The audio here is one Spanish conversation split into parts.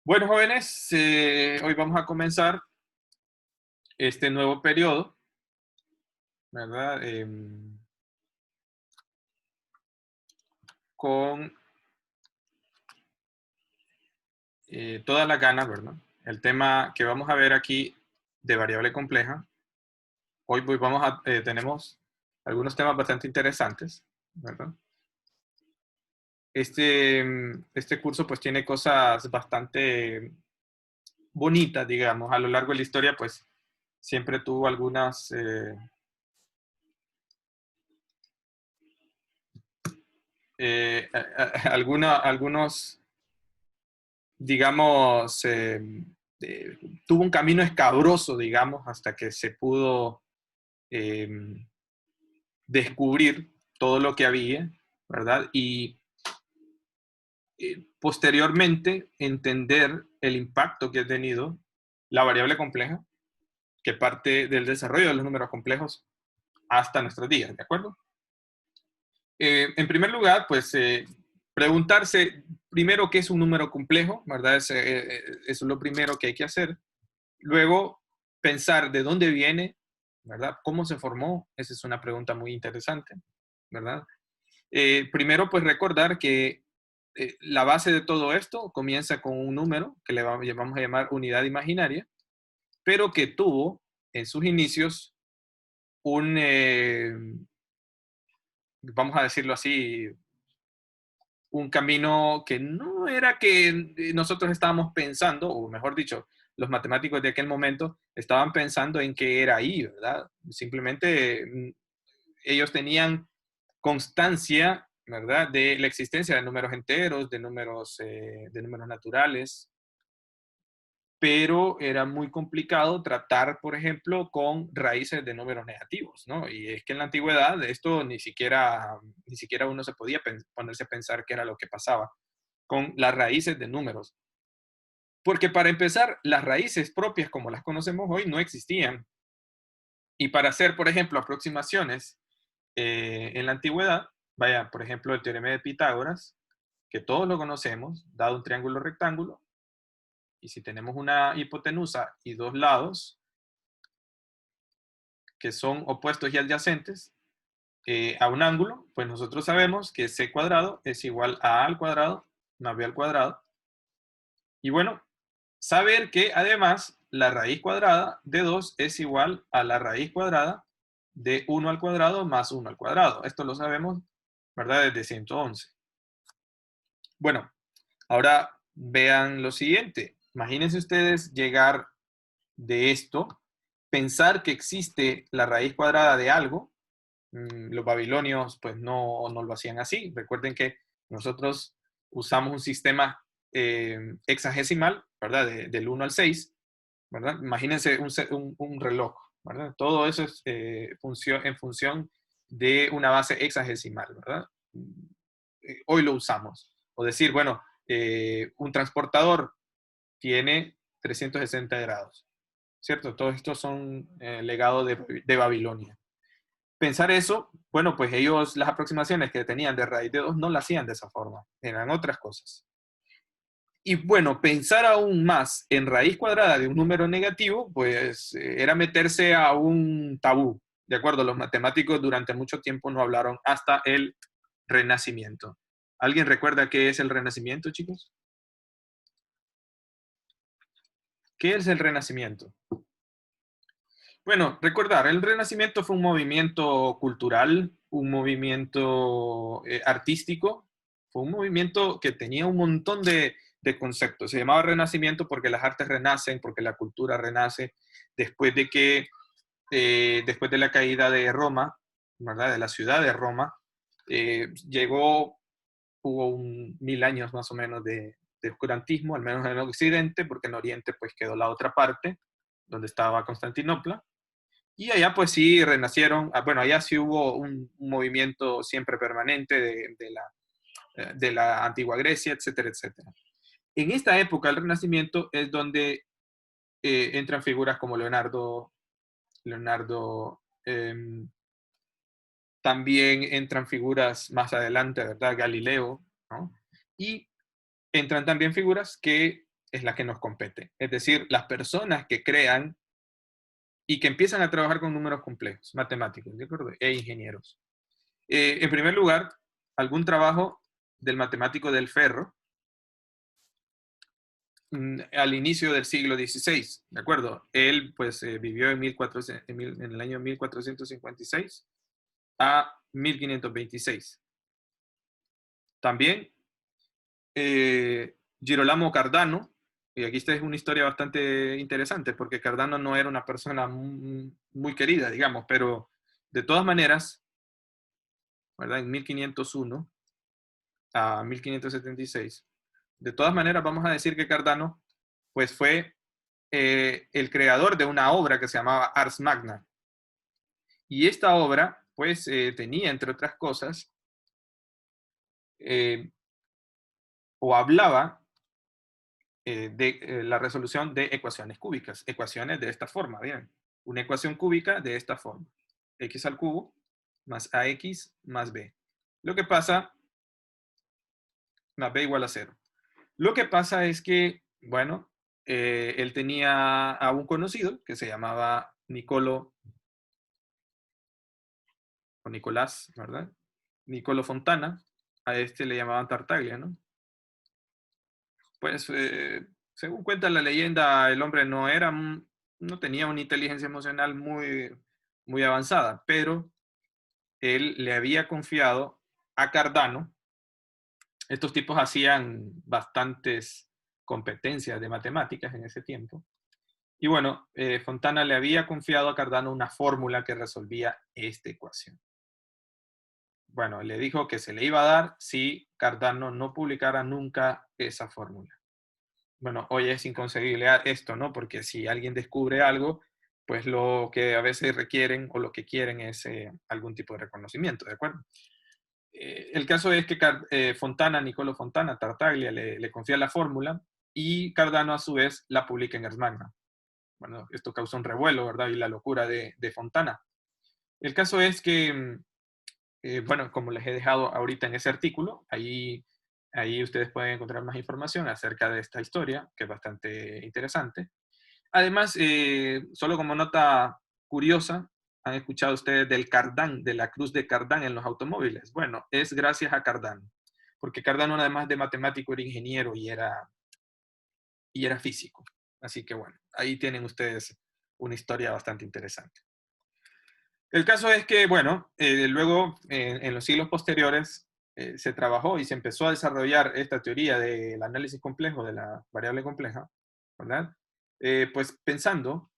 Bueno, jóvenes, hoy vamos a comenzar este nuevo periodo, ¿verdad? Con todas las ganas, ¿verdad? El tema que vamos a ver aquí de variable compleja, tenemos algunos temas bastante interesantes, ¿verdad? Este curso pues tiene cosas bastante bonitas, digamos, a lo largo de la historia pues siempre tuvo algunos digamos, tuvo un camino escabroso, digamos, hasta que se pudo eh, descubrir todo lo que había, ¿verdad? Y posteriormente entender el impacto que ha tenido la variable compleja, que parte del desarrollo de los números complejos hasta nuestros días, ¿de acuerdo? En primer lugar, pues preguntarse primero qué es un número complejo, ¿verdad? Eso es lo primero que hay que hacer. Luego, pensar de dónde viene, ¿verdad? ¿Cómo se formó? Esa es una pregunta muy interesante, ¿verdad? Primero, pues recordar que la base de todo esto comienza con un número que le vamos a llamar unidad imaginaria, pero que tuvo en sus inicios un, vamos a decirlo así, un camino que no era que nosotros estábamos pensando, o mejor dicho, los matemáticos de aquel momento estaban pensando en que era ahí, ¿verdad? Simplemente ellos tenían constancia, ¿verdad?, de la existencia de números enteros, de números naturales, pero era muy complicado tratar, por ejemplo, con raíces de números negativos, ¿no? Y es que en la antigüedad esto ni siquiera uno se podía ponerse a pensar qué era lo que pasaba con las raíces de números. Porque para empezar, las raíces propias como las conocemos hoy no existían. Y para hacer, por ejemplo, aproximaciones en la antigüedad, vaya, por ejemplo, el teorema de Pitágoras, que todos lo conocemos, dado un triángulo rectángulo, y si tenemos una hipotenusa y dos lados que son opuestos y adyacentes a un ángulo, pues nosotros sabemos que c cuadrado es igual a al cuadrado más b al cuadrado. Y bueno, saber que además la raíz cuadrada de 2 es igual a la raíz cuadrada de 1 al cuadrado más 1 al cuadrado. Esto lo sabemos, ¿verdad? Desde 111. Bueno, ahora vean lo siguiente. Imagínense ustedes llegar de esto, pensar que existe la raíz cuadrada de algo. Los babilonios pues no lo hacían así. Recuerden que nosotros usamos un sistema hexagesimal, ¿verdad? Del 1 al 6, ¿verdad? Imagínense un reloj, ¿verdad? Todo eso es en función de una base hexagesimal, ¿verdad? Hoy lo usamos. O decir, bueno, un transportador tiene 360 grados, ¿cierto? Todos estos son legados de Babilonia. Pensar eso, bueno, pues ellos las aproximaciones que tenían de raíz de 2 no las hacían de esa forma, eran otras cosas. Y bueno, pensar aún más en raíz cuadrada de un número negativo, pues era meterse a un tabú, ¿de acuerdo? Los matemáticos durante mucho tiempo no hablaron hasta el Renacimiento. ¿Alguien recuerda qué es el Renacimiento, chicos? ¿Qué es el Renacimiento? Bueno, recordar, el Renacimiento fue un movimiento cultural, un movimiento artístico, fue un movimiento que tenía un montón de conceptos. Se llamaba Renacimiento porque las artes renacen, porque la cultura renace, después de que, después de la caída de Roma, ¿verdad? De la ciudad de Roma, hubo 1000 años más o menos de oscurantismo, al menos en el occidente, porque en Oriente pues quedó la otra parte, donde estaba Constantinopla. Y allá pues sí renacieron, bueno, allá sí hubo un movimiento siempre permanente de la antigua Grecia, etcétera, etcétera. En esta época del Renacimiento es donde entran figuras como Leonardo, también entran figuras más adelante, ¿verdad? Galileo, ¿no? Y entran también figuras que es la que nos compete. Es decir, las personas que crean y que empiezan a trabajar con números complejos, matemáticos, ¿de acuerdo? E ingenieros. En primer lugar, algún trabajo del matemático del Ferro al inicio del siglo XVI, ¿de acuerdo? Él pues vivió en, 1400, en el año 1456 a 1526. También Girolamo Cardano, y aquí esta es una historia bastante interesante, porque Cardano no era una persona muy querida, digamos, pero de todas maneras, ¿verdad? En 1501 a 1576, de todas maneras vamos a decir que Cardano pues fue el creador de una obra que se llamaba Ars Magna. Y esta obra pues tenía, entre otras cosas, eh, o hablaba de la resolución de ecuaciones cúbicas, ecuaciones de esta forma, bien, una ecuación cúbica de esta forma, x al cubo más ax más b. Lo que pasa, más b igual a 0. Lo que pasa es que, bueno, él tenía a un conocido que se llamaba Nicolo, o Nicolás, ¿verdad? Nicolo Fontana, a este le llamaban Tartaglia, ¿no? Pues, según cuenta la leyenda, el hombre no tenía una inteligencia emocional muy avanzada, pero él le había confiado a Cardano. Estos tipos hacían bastantes competencias de matemáticas en ese tiempo. Y bueno, Fontana le había confiado a Cardano una fórmula que resolvía esta ecuación. Bueno, le dijo que se le iba a dar si Cardano no publicara nunca esa fórmula. Bueno, hoy es inconcebible esto, ¿no? Porque si alguien descubre algo, pues lo que a veces requieren o lo que quieren es algún tipo de reconocimiento, ¿de acuerdo? El caso es que Fontana, Nicolo Fontana, Tartaglia, le confía la fórmula y Cardano a su vez la publica en Ars Magna. Bueno, esto causó un revuelo, ¿verdad? Y la locura de Fontana. El caso es que, bueno, como les he dejado ahorita en ese artículo, ahí ustedes pueden encontrar más información acerca de esta historia, que es bastante interesante. Además, solo como nota curiosa, ¿han escuchado ustedes del Cardán, de la cruz de Cardán en los automóviles? Bueno, es gracias a Cardano, porque Cardano además de matemático era ingeniero y era físico. Así que bueno, ahí tienen ustedes una historia bastante interesante. El caso es que, bueno, luego en los siglos posteriores se trabajó y se empezó a desarrollar esta teoría del análisis complejo de la variable compleja, ¿verdad? Pues pensando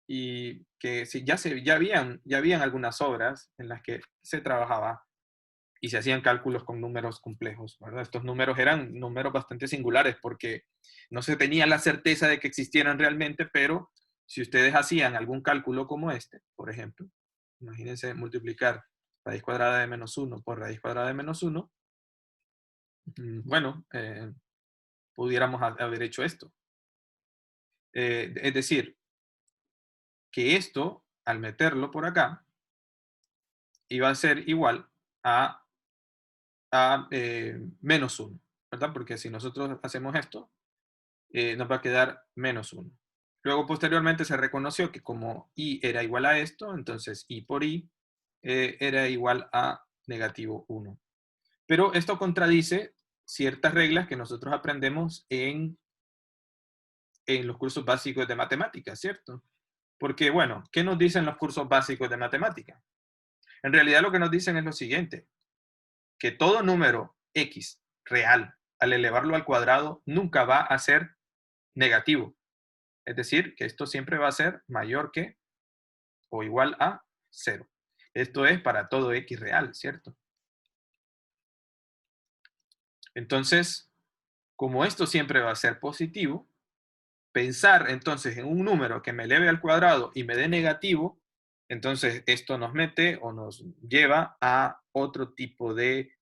y que sí, ya habían algunas obras en las que se trabajaba y se hacían cálculos con números complejos, ¿verdad? Estos números eran números bastante singulares porque no se tenía la certeza de que existieran realmente, pero si ustedes hacían algún cálculo como este, por ejemplo, imagínense multiplicar raíz cuadrada de menos 1 por raíz cuadrada de menos 1, bueno, pudiéramos haber hecho esto. Es decir, que esto, al meterlo por acá, iba a ser igual a, menos 1, ¿verdad? Porque si nosotros hacemos esto, nos va a quedar menos 1. Luego, posteriormente, se reconoció que como i era igual a esto, entonces i por i era igual a negativo 1. Pero esto contradice ciertas reglas que nosotros aprendemos en los cursos básicos de matemáticas, ¿cierto? Porque, bueno, ¿qué nos dicen los cursos básicos de matemáticas? En realidad lo que nos dicen es lo siguiente, que todo número x real, al elevarlo al cuadrado, nunca va a ser negativo. Es decir, que esto siempre va a ser mayor que o igual a 0. Esto es para todo x real, ¿cierto? Entonces, como esto siempre va a ser positivo, pensar entonces en un número que me eleve al cuadrado y me dé negativo, entonces esto nos mete o nos lleva a otro tipo de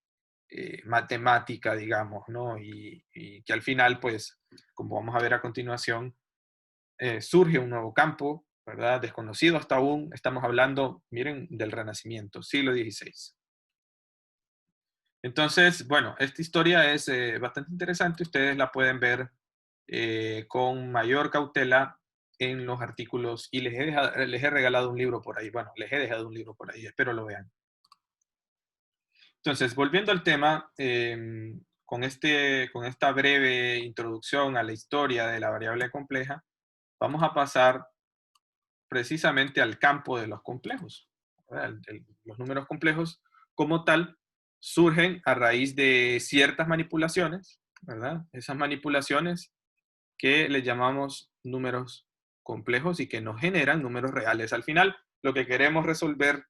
matemática, digamos, ¿no? Y que al final, pues, como vamos a ver a continuación, surge un nuevo campo, ¿verdad? Desconocido hasta aún. Estamos hablando, miren, del Renacimiento, siglo XVI. Entonces, bueno, esta historia es bastante interesante. Ustedes la pueden ver con mayor cautela en los artículos y les he regalado un libro por ahí. Bueno, les he dejado un libro por ahí, espero lo vean. Entonces, volviendo al tema, con esta breve introducción a la historia de la variable compleja, vamos a pasar precisamente al campo de los complejos. Los números complejos, como tal, surgen a raíz de ciertas manipulaciones, ¿verdad? Esas manipulaciones que le llamamos números complejos y que nos generan números reales. Al final, lo que queremos resolver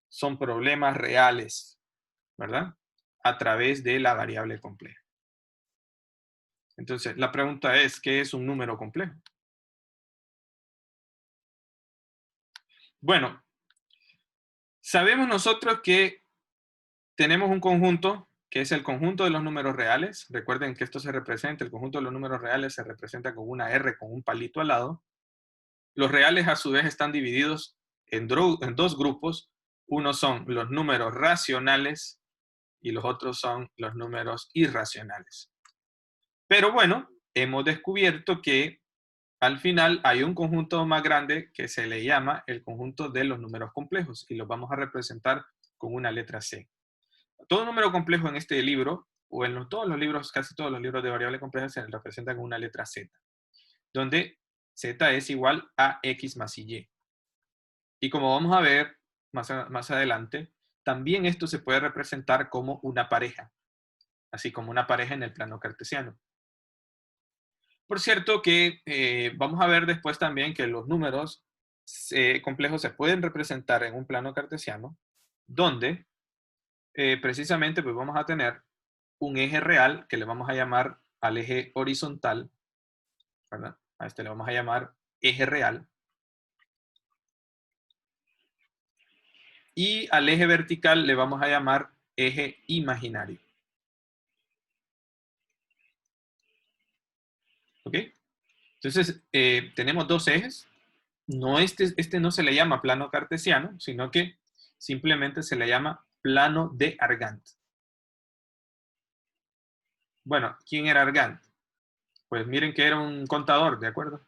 son problemas reales, ¿verdad? A través de la variable compleja. Entonces, la pregunta es, ¿qué es un número complejo? Bueno, sabemos nosotros que tenemos un conjunto que es el conjunto de los números reales. Recuerden que esto se representa, el conjunto de los números reales se representa con una R con un palito al lado. Los reales a su vez están divididos en dos grupos. Uno son los números racionales y los otros son los números irracionales. Pero bueno, hemos descubierto que al final hay un conjunto más grande que se le llama el conjunto de los números complejos y los vamos a representar con una letra C. Todo número complejo en este libro, o en todos los libros, casi todos los libros de variable compleja se representan con una letra Z, donde Z es igual a X más Y. Y como vamos a ver más adelante, también esto se puede representar como una pareja, así como una pareja en el plano cartesiano. Por cierto que vamos a ver después también que los números complejos se pueden representar en un plano cartesiano, donde precisamente pues vamos a tener un eje real que le vamos a llamar al eje horizontal, ¿verdad? A este le vamos a llamar eje real. Y al eje vertical le vamos a llamar eje imaginario. ¿Ok? Entonces, tenemos dos ejes. No, este no se le llama plano cartesiano, sino que simplemente se le llama plano de Argand. Bueno, ¿quién era Argand? Pues miren que era un contador, ¿de acuerdo?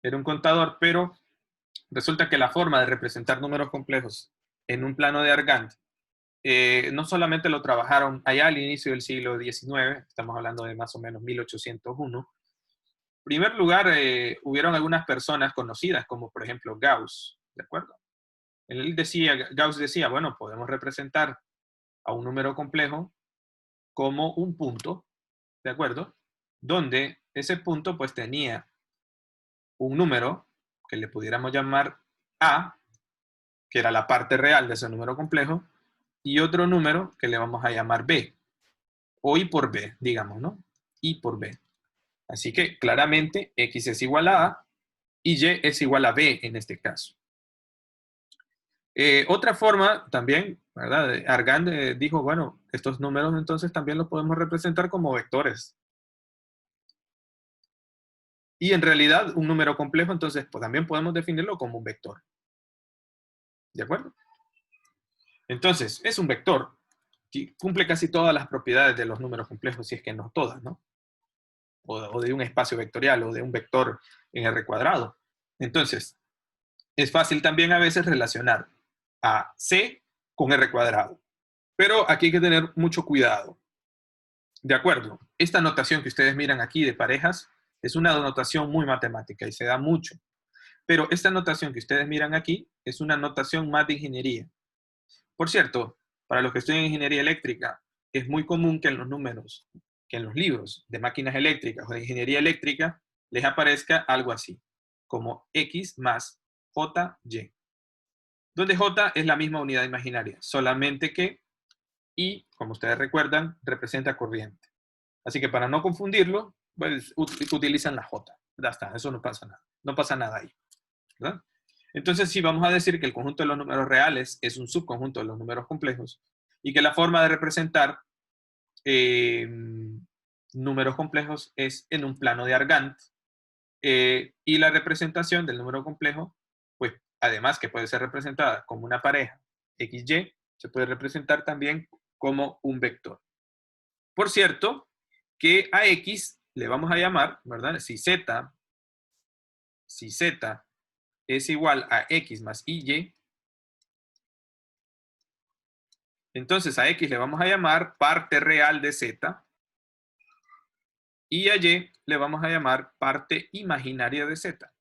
Era un contador, pero resulta que la forma de representar números complejos en un plano de Argand no solamente lo trabajaron allá al inicio del siglo XIX, estamos hablando de más o menos 1801. En primer lugar, hubieron algunas personas conocidas, como por ejemplo Gauss, ¿de acuerdo? Gauss decía, bueno, podemos representar a un número complejo como un punto, ¿de acuerdo? Donde ese punto pues tenía un número que le pudiéramos llamar A, que era la parte real de ese número complejo, y otro número que le vamos a llamar B, o I por B, digamos, ¿no? I por B. Así que claramente X es igual a A y Y es igual a B en este caso. Otra forma también, ¿verdad? Argand dijo, bueno, estos números entonces también los podemos representar como vectores. Y en realidad un número complejo entonces pues, también podemos definirlo como un vector. ¿De acuerdo? Entonces, es un vector que cumple casi todas las propiedades de los números complejos, si es que no todas, ¿no? O de un espacio vectorial o de un vector en R cuadrado. Entonces, es fácil también a veces relacionar a C con R cuadrado. Pero aquí hay que tener mucho cuidado. De acuerdo, esta notación que ustedes miran aquí de parejas es una notación muy matemática y se da mucho. Pero esta notación que ustedes miran aquí es una notación más de ingeniería. Por cierto, para los que estudian ingeniería eléctrica, es muy común que en los números, que en los libros de máquinas eléctricas o de ingeniería eléctrica, les aparezca algo así, como X más JY, donde J es la misma unidad imaginaria, solamente que Y, como ustedes recuerdan, representa corriente. Así que para no confundirlo, pues utilizan la J. Ya está, eso no pasa nada. No pasa nada ahí, ¿verdad? Entonces, sí, vamos a decir que el conjunto de los números reales es un subconjunto de los números complejos y que la forma de representar eh, números complejos es en un plano de Argand. Y la representación del número complejo, pues además que puede ser representada como una pareja XY, se puede representar también como un vector. Por cierto, que a X le vamos a llamar, ¿verdad? Si z es igual a x más y, entonces a x le vamos a llamar parte real de z y a y le vamos a llamar parte imaginaria de z.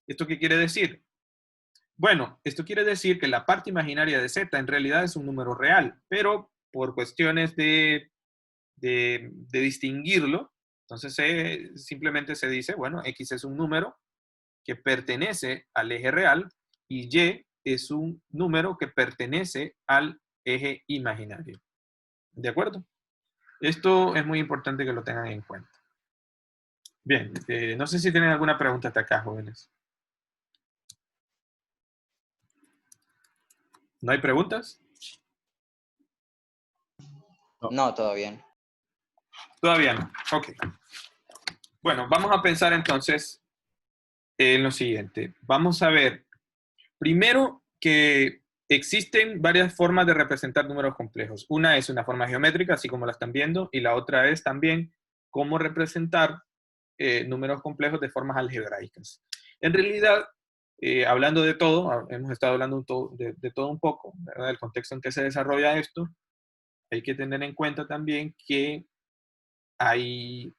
¿Esto qué quiere decir? Bueno, esto quiere decir que la parte imaginaria de z en realidad es un número real, pero por cuestiones de distinguirlo, entonces simplemente se dice, bueno, x es un número que pertenece al eje real y y es un número que pertenece al eje imaginario. ¿De acuerdo? Esto es muy importante que lo tengan en cuenta. Bien, no sé si tienen alguna pregunta hasta acá, jóvenes. ¿No hay preguntas? No, todo bien. Todavía no. Ok. Bueno, vamos a pensar entonces en lo siguiente. Vamos a ver, primero que existen varias formas de representar números complejos. Una es una forma geométrica, así como la están viendo, y la otra es también cómo representar números complejos de formas algebraicas. En realidad, hablando de todo, hemos estado hablando de todo un poco, ¿verdad? El contexto en que se desarrolla esto, hay que tener en cuenta también que hay,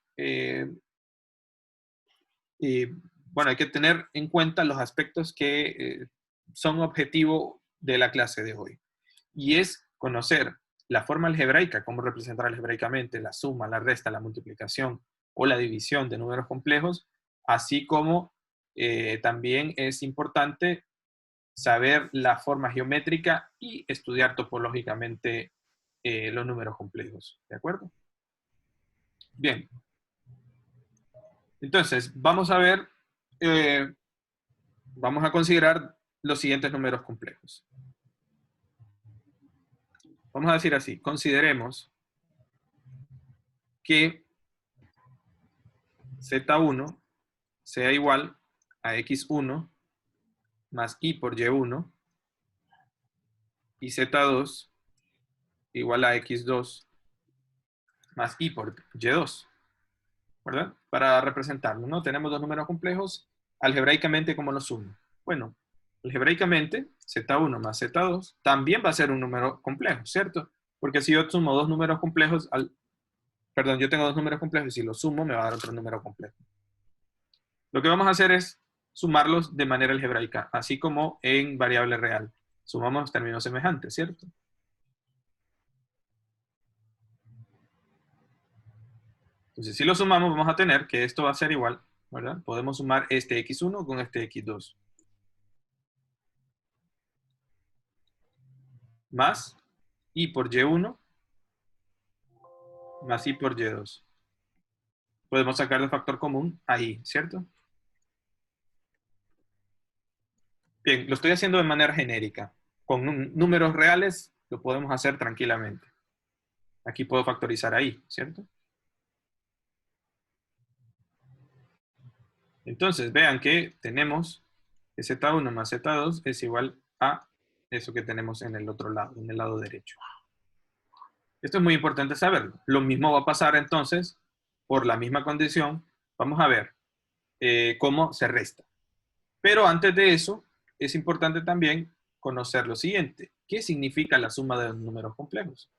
bueno, hay que tener en cuenta los aspectos que son objetivo de la clase de hoy. Y es conocer la forma algebraica, cómo representar algebraicamente la suma, la resta, la multiplicación o la división de números complejos, así como también es importante saber la forma geométrica y estudiar topológicamente los números complejos. ¿De acuerdo? Bien. Entonces, vamos a ver, vamos a considerar los siguientes números complejos. Vamos a decir así, consideremos que Z1 sea igual a X1 más Y por Y1 y Z2 igual a X2 más Y por Y2, ¿verdad? Para representarlo, ¿no? Tenemos dos números complejos, algebraicamente, ¿cómo los sumo? Bueno, algebraicamente, Z1 más Z2 también va a ser un número complejo, ¿cierto? Porque si yo sumo dos números complejos, perdón, yo tengo dos números complejos y si los sumo me va a dar otro número complejo. Lo que vamos a hacer es sumarlos de manera algebraica, así como en variable real. Sumamos términos semejantes, ¿cierto? Entonces, si lo sumamos, vamos a tener que esto va a ser igual, ¿verdad? Podemos sumar este x1 con este x2. Más y por y1 más y por y2. Podemos sacar de factor común ahí, ¿cierto? Bien, lo estoy haciendo de manera genérica. Con números reales lo podemos hacer tranquilamente. Aquí puedo factorizar ahí, ¿cierto? Entonces, vean que tenemos que Z1 más Z2 es igual a eso que tenemos en el otro lado, en el lado derecho. Esto es muy importante saberlo. Lo mismo va a pasar entonces, por la misma condición, vamos a ver cómo se resta. Pero antes de eso, es importante también conocer lo siguiente. ¿Qué significa la suma de los números complejos?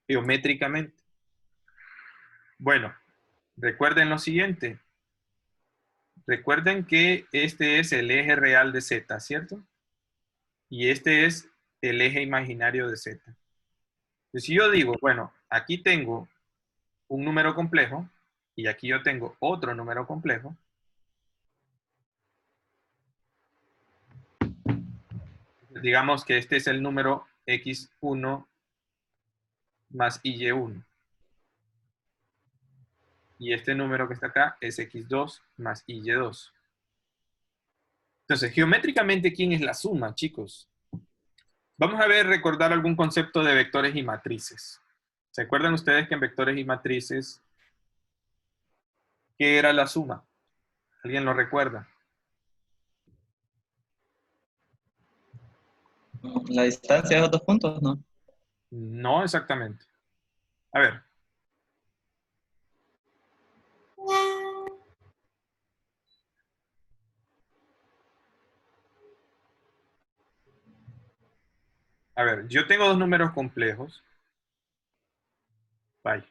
Geométricamente. Bueno, recuerden lo siguiente. Recuerden que este es el eje real de Z, ¿cierto? Y este es el eje imaginario de Z. Entonces, si yo digo, bueno, aquí tengo un número complejo y aquí yo tengo otro número complejo, digamos que este es el número x1 más y1. Y este número que está acá es x2 más y2. Entonces, geométricamente, ¿quién es la suma, chicos? Vamos a ver, recordar algún concepto de vectores y matrices. ¿Se acuerdan ustedes que en vectores y matrices, qué era la suma? ¿Alguien lo recuerda? La distancia de los dos puntos, ¿no? No exactamente. A ver. A ver, yo tengo dos números complejos. Vaya.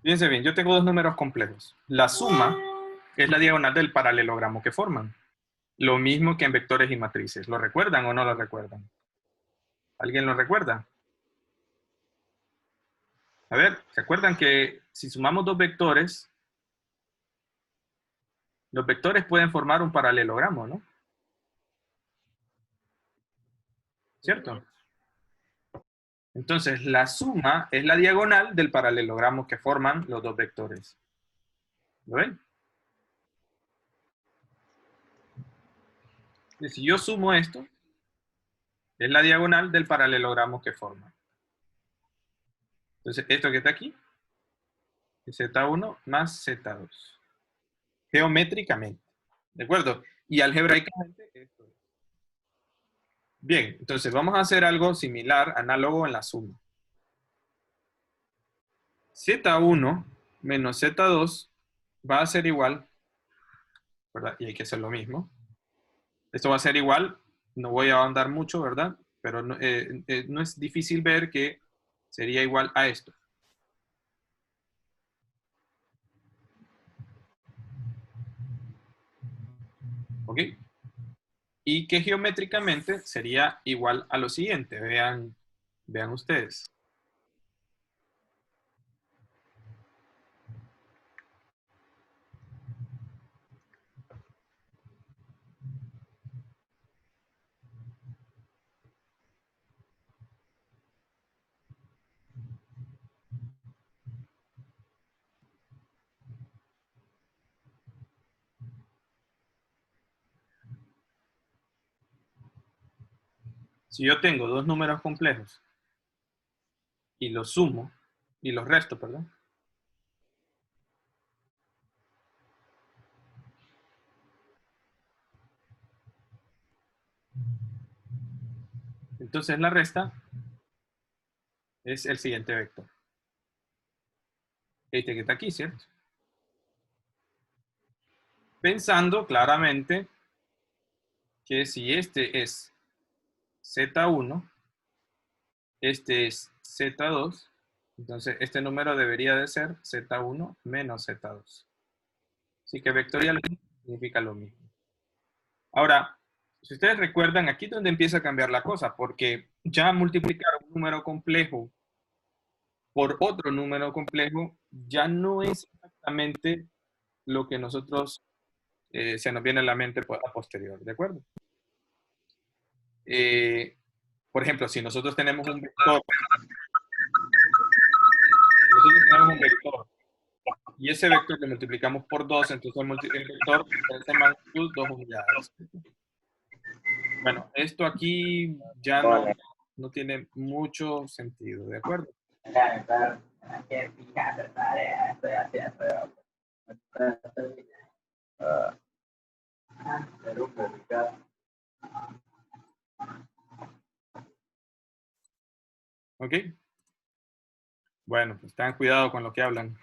Fíjense bien, yo tengo dos números complejos. La suma es la diagonal del paralelogramo que forman. Lo mismo que en vectores y matrices. ¿Lo recuerdan o no lo recuerdan? ¿Alguien lo recuerda? A ver, ¿se acuerdan que si sumamos dos vectores, los vectores pueden formar un paralelogramo, ¿no? ¿Cierto? Entonces, la suma es la diagonal del paralelogramo que forman los dos vectores. ¿Lo ven? Y si yo sumo esto, es la diagonal del paralelogramo que forman. Entonces, esto que está aquí es Z1 más Z2. Geométricamente. ¿De acuerdo? Y algebraicamente esto es. Bien, entonces vamos a hacer algo similar, análogo en la suma. Z1 menos Z2 va a ser igual, ¿verdad? Y hay que hacer lo mismo. Esto va a ser igual, no voy a ahondar mucho, ¿verdad? Pero no es difícil ver que sería igual a esto. ¿Ok? Y que geométricamente sería igual a lo siguiente. Vean ustedes. Si yo tengo dos números complejos y los sumo, y los resto, perdón, entonces la resta es el siguiente vector. Este que está aquí, ¿cierto? Pensando claramente que si este es Z1, este es Z2, entonces este número debería de ser Z1 menos Z2. Así que vectorialmente significa lo mismo. Ahora, si ustedes recuerdan, aquí es donde empieza a cambiar la cosa, porque ya multiplicar un número complejo por otro número complejo ya no es exactamente lo que nosotros se nos viene a la mente a posterior, ¿de acuerdo? Por ejemplo, si nosotros tenemos un vector y ese vector lo multiplicamos por 2, entonces el vector es de magnitud 2 unidades. Bueno, esto aquí ya no tiene mucho sentido, ¿de acuerdo? ¿Ok? Bueno, pues tengan cuidado con lo que hablan.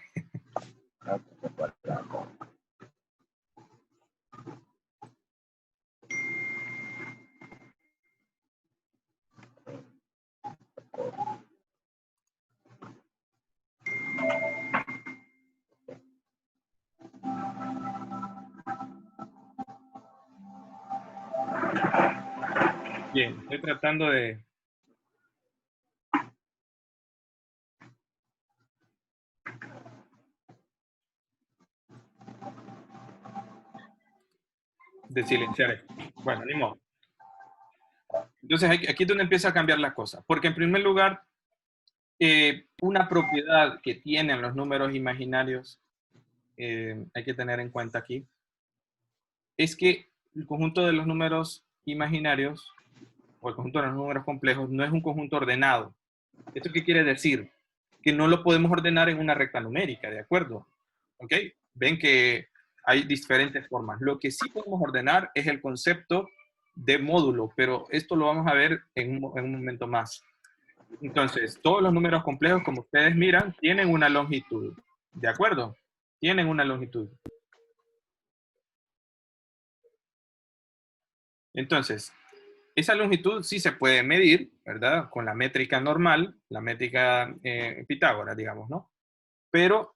Bien, estoy tratando de silenciar esto. Bueno, ni modo. Entonces aquí es donde empieza a cambiar la cosa. Porque en primer lugar, una propiedad que tienen los números imaginarios, hay que tener en cuenta aquí, es que el conjunto de los números imaginarios o el conjunto de los números complejos, no es un conjunto ordenado. ¿Esto qué quiere decir? Que no lo podemos ordenar en una recta numérica, ¿de acuerdo? ¿Ok? Ven que hay diferentes formas. Lo que sí podemos ordenar es el concepto de módulo, pero esto lo vamos a ver en un momento más. Entonces, todos los números complejos, como ustedes miran, tienen una longitud, ¿de acuerdo? Tienen una longitud. Entonces, esa longitud sí se puede medir, ¿verdad? Con la métrica normal, la métrica Pitágoras, digamos, ¿no? Pero,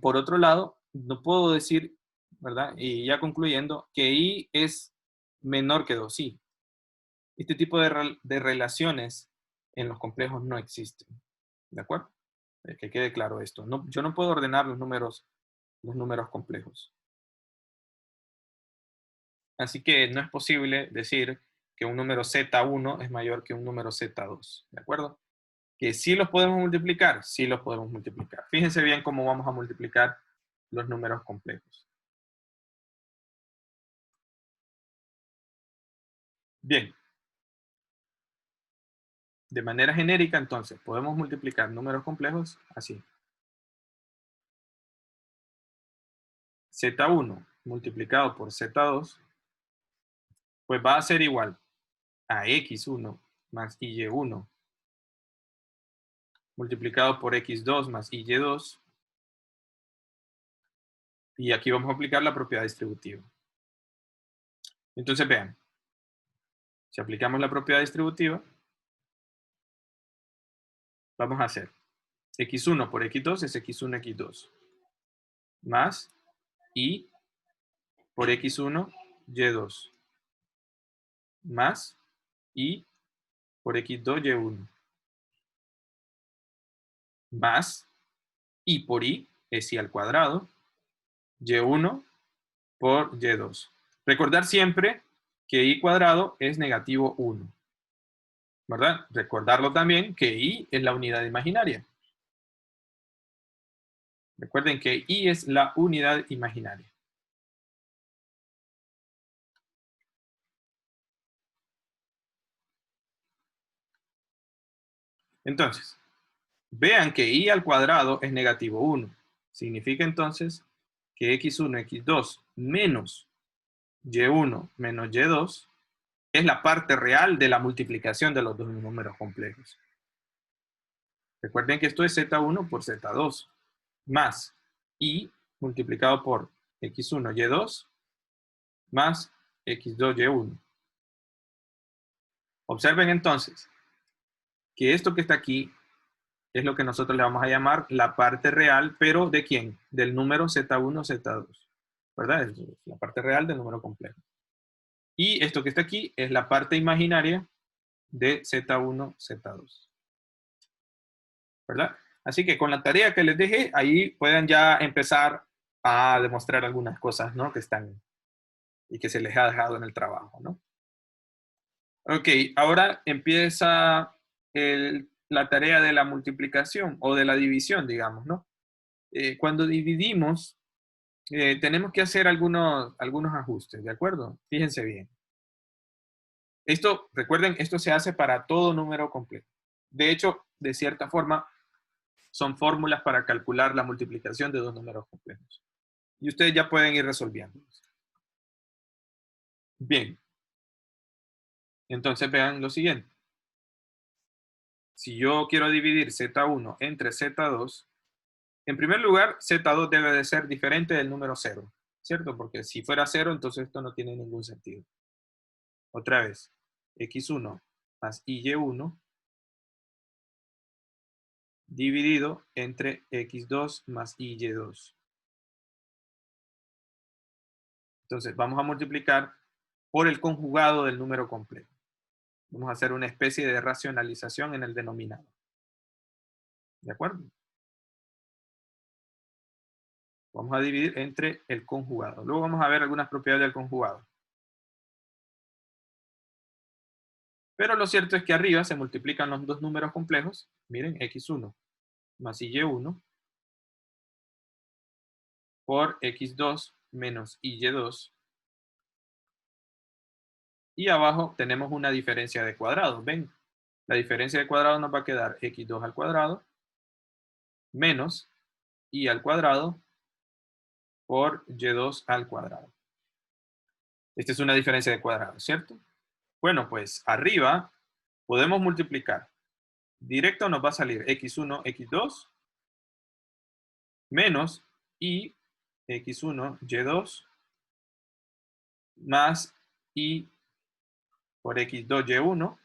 por otro lado, no puedo decir, ¿verdad? Y ya concluyendo, que I es menor que 2I. Este tipo de relaciones en los complejos no existen, ¿de acuerdo? Que quede claro esto. No, yo no puedo ordenar los números complejos. Así que no es posible decir que un número Z1 es mayor que un número Z2, ¿de acuerdo? Que sí los podemos multiplicar, sí los podemos multiplicar. Fíjense bien cómo vamos a multiplicar los números complejos. Bien. De manera genérica, entonces, podemos multiplicar números complejos así. Z1 multiplicado por Z2, pues va a ser igual a X1 más Y1 multiplicado por X2 más Y2. Y aquí vamos a aplicar la propiedad distributiva. Entonces, vean, si aplicamos la propiedad distributiva, vamos a hacer X1 por X2 es X1, X2, más Y por X1, Y2, más Y por X2, Y1, más Y por Y es Y al cuadrado, Y1 por Y2. Recordar siempre que Y cuadrado es negativo 1, ¿verdad? Recordarlo también que Y es la unidad imaginaria. Recuerden que I es la unidad imaginaria. Entonces, vean que I al cuadrado es negativo 1. Significa entonces que X1, X2 menos Y1 menos Y2 es la parte real de la multiplicación de los dos números complejos. Recuerden que esto es Z1 por Z2 más I multiplicado por X1, Y2 más X2, Y1. Observen entonces que esto que está aquí es lo que nosotros le vamos a llamar la parte real, pero ¿de quién? Del número Z1, Z2, ¿verdad? Es la parte real del número complejo. Y esto que está aquí es la parte imaginaria de Z1, Z2, ¿verdad? Así que con la tarea que les dejé, ahí pueden ya empezar a demostrar algunas cosas, ¿no? Que están y que se les ha dejado en el trabajo, ¿no? Ok, ahora empieza la tarea de la multiplicación o de la división, digamos, ¿no? Cuando dividimos, tenemos que hacer algunos ajustes, ¿de acuerdo? Fíjense bien. Esto, recuerden, esto se hace para todo número complejo. De hecho, de cierta forma, son fórmulas para calcular la multiplicación de dos números complejos. Y ustedes ya pueden ir resolviéndolos. Bien. Entonces vean lo siguiente. Si yo quiero dividir Z1 entre Z2, en primer lugar, Z2 debe de ser diferente del número 0, ¿cierto? Porque si fuera 0, entonces esto no tiene ningún sentido. Otra vez, X1 más Y1 dividido entre X2 más Y2. Entonces, vamos a multiplicar por el conjugado del número complejo. Vamos a hacer una especie de racionalización en el denominador. ¿De acuerdo? Vamos a dividir entre el conjugado. Luego vamos a ver algunas propiedades del conjugado. Pero lo cierto es que arriba se multiplican los dos números complejos. Miren, X1 más Y1 por X2 menos Y2 Y abajo tenemos una diferencia de cuadrados. ¿Ven? La diferencia de cuadrados nos va a quedar x2 al cuadrado menos y al cuadrado por y2 al cuadrado. Esta es una diferencia de cuadrados, ¿cierto? Bueno, pues arriba podemos multiplicar. Directo nos va a salir x1, x2 menos y x1, y2 más y por x2, y1.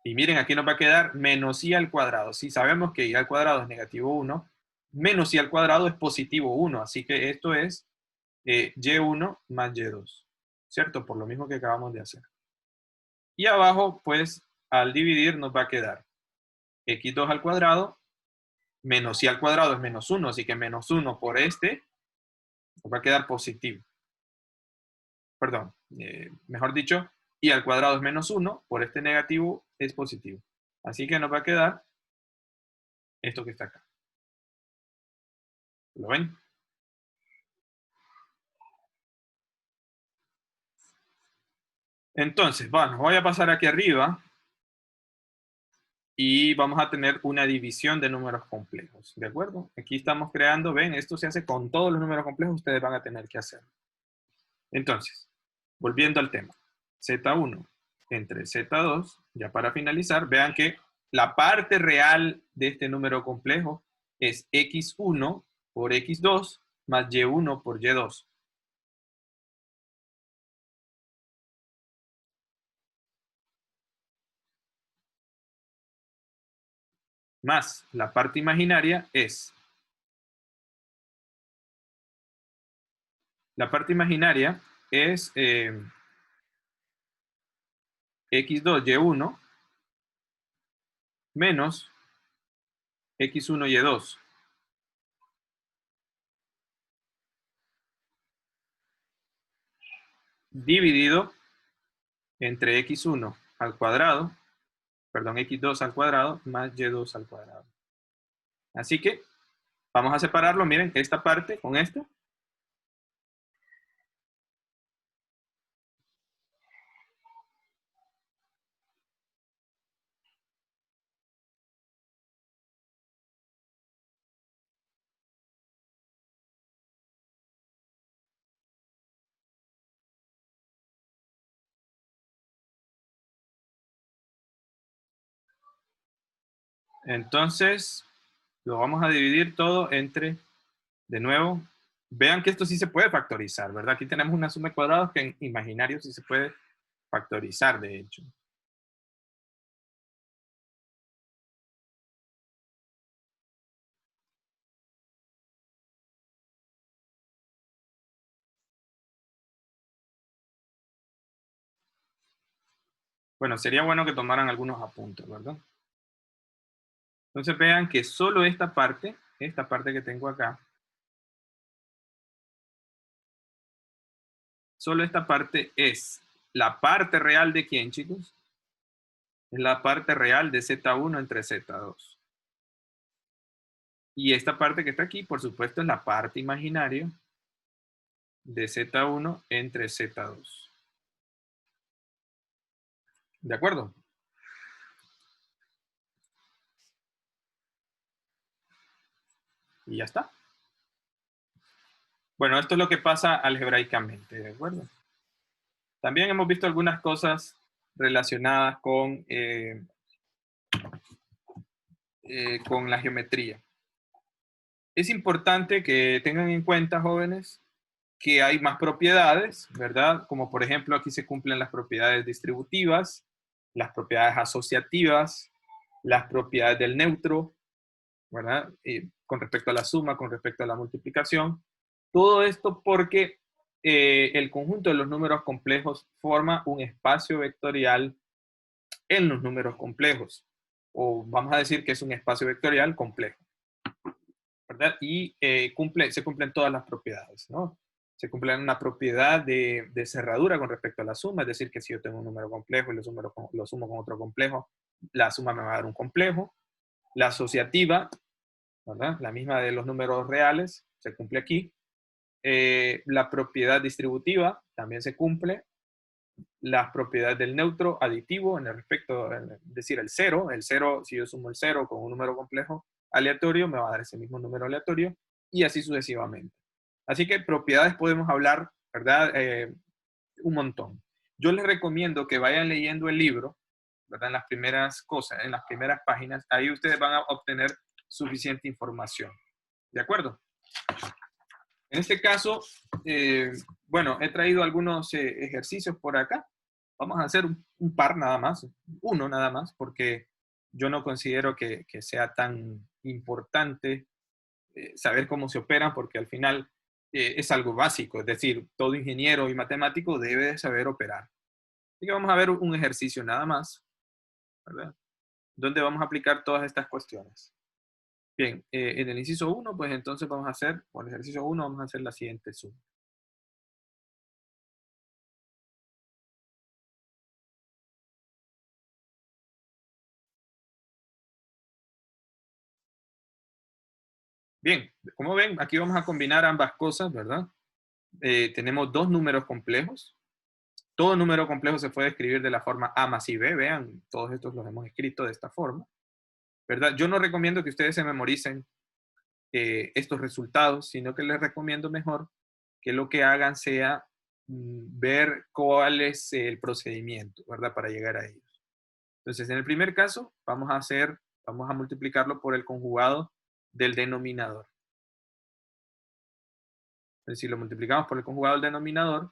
Y miren, aquí nos va a quedar menos y al cuadrado. Si sabemos que y al cuadrado es negativo 1, menos y al cuadrado es positivo 1. Así que esto es y1 más y2, ¿cierto? Por lo mismo que acabamos de hacer. Y abajo, pues, al dividir nos va a quedar x2 al cuadrado menos y al cuadrado es menos 1. Así que menos 1 por este nos va a quedar positivo. Perdón, mejor dicho, y al cuadrado es menos 1, por este negativo es positivo. Así que nos va a quedar esto que está acá. ¿Lo ven? Entonces, bueno, voy a pasar aquí arriba y vamos a tener una división de números complejos, ¿de acuerdo? Aquí estamos creando, ven, esto se hace con todos los números complejos, ustedes van a tener que hacerlo. Entonces, volviendo al tema, Z1 entre Z2, ya para finalizar, vean que la parte real de este número complejo es X1 por X2 más Y1 por Y2. Más la parte imaginaria es, X2, Y1 menos X1, Y2. Dividido entre X1 al cuadrado, perdón, X2 al cuadrado más Y2 al cuadrado. Así que vamos a separarlo, miren, esta parte con esta. Entonces, lo vamos a dividir todo entre, de nuevo, vean que esto sí se puede factorizar, ¿verdad? Aquí tenemos una suma de cuadrados que en imaginario sí se puede factorizar, de hecho. Bueno, sería bueno que tomaran algunos apuntes, ¿verdad? Entonces vean que solo esta parte que tengo acá, solo esta parte es la parte real de ¿quién, chicos? Es la parte real de Z1 entre Z2. Y esta parte que está aquí, por supuesto, es la parte imaginaria de Z1 entre Z2. ¿De acuerdo? Y ya está. Bueno, esto es lo que pasa algebraicamente, ¿de acuerdo? También hemos visto algunas cosas relacionadas con la geometría. Es importante que tengan en cuenta, jóvenes, que hay más propiedades, ¿verdad? Como por ejemplo aquí se cumplen las propiedades distributivas, las propiedades asociativas, las propiedades del neutro, ¿verdad? Con respecto a la suma, con respecto a la multiplicación. Todo esto porque el conjunto de los números complejos forma un espacio vectorial en los números complejos. O vamos a decir que es un espacio vectorial complejo, ¿verdad? Y se cumplen todas las propiedades, ¿no? Se cumple una propiedad de cerradura con respecto a la suma, es decir, que si yo tengo un número complejo y lo sumo con otro complejo, la suma me va a dar un complejo. La asociativa, ¿verdad? La misma de los números reales, se cumple aquí. La propiedad distributiva también se cumple, las propiedades del neutro aditivo en el respecto, es decir, el 0. El 0, si yo sumo el 0 con un número complejo aleatorio, me va a dar ese mismo número aleatorio, y así sucesivamente. Así que propiedades podemos hablar, ¿verdad? Un montón. Yo les recomiendo que vayan leyendo el libro, ¿verdad? En las primeras cosas, en las primeras páginas, ahí ustedes van a obtener suficiente información. ¿De acuerdo? En este caso, bueno, he traído algunos ejercicios por acá. Vamos a hacer un par nada más, uno nada más, porque yo no considero que sea tan importante saber cómo se operan, porque al final es algo básico, es decir, todo ingeniero y matemático debe de saber operar. Así que vamos a ver un ejercicio nada más, ¿verdad? Donde vamos a aplicar todas estas cuestiones. Bien, en el inciso 1, pues entonces vamos a hacer, por el ejercicio 1, vamos a hacer la siguiente suma. Bien, como ven, aquí vamos a combinar ambas cosas, ¿verdad? Tenemos dos números complejos. Todo número complejo se puede escribir de la forma A más IB. Vean, todos estos los hemos escrito de esta forma, ¿verdad? Yo no recomiendo que ustedes se memoricen estos resultados, sino que les recomiendo mejor que lo que hagan sea ver cuál es el procedimiento, ¿verdad? Para llegar a ellos. Entonces, en el primer caso, vamos a multiplicarlo por el conjugado del denominador. Entonces, si lo multiplicamos por el conjugado del denominador,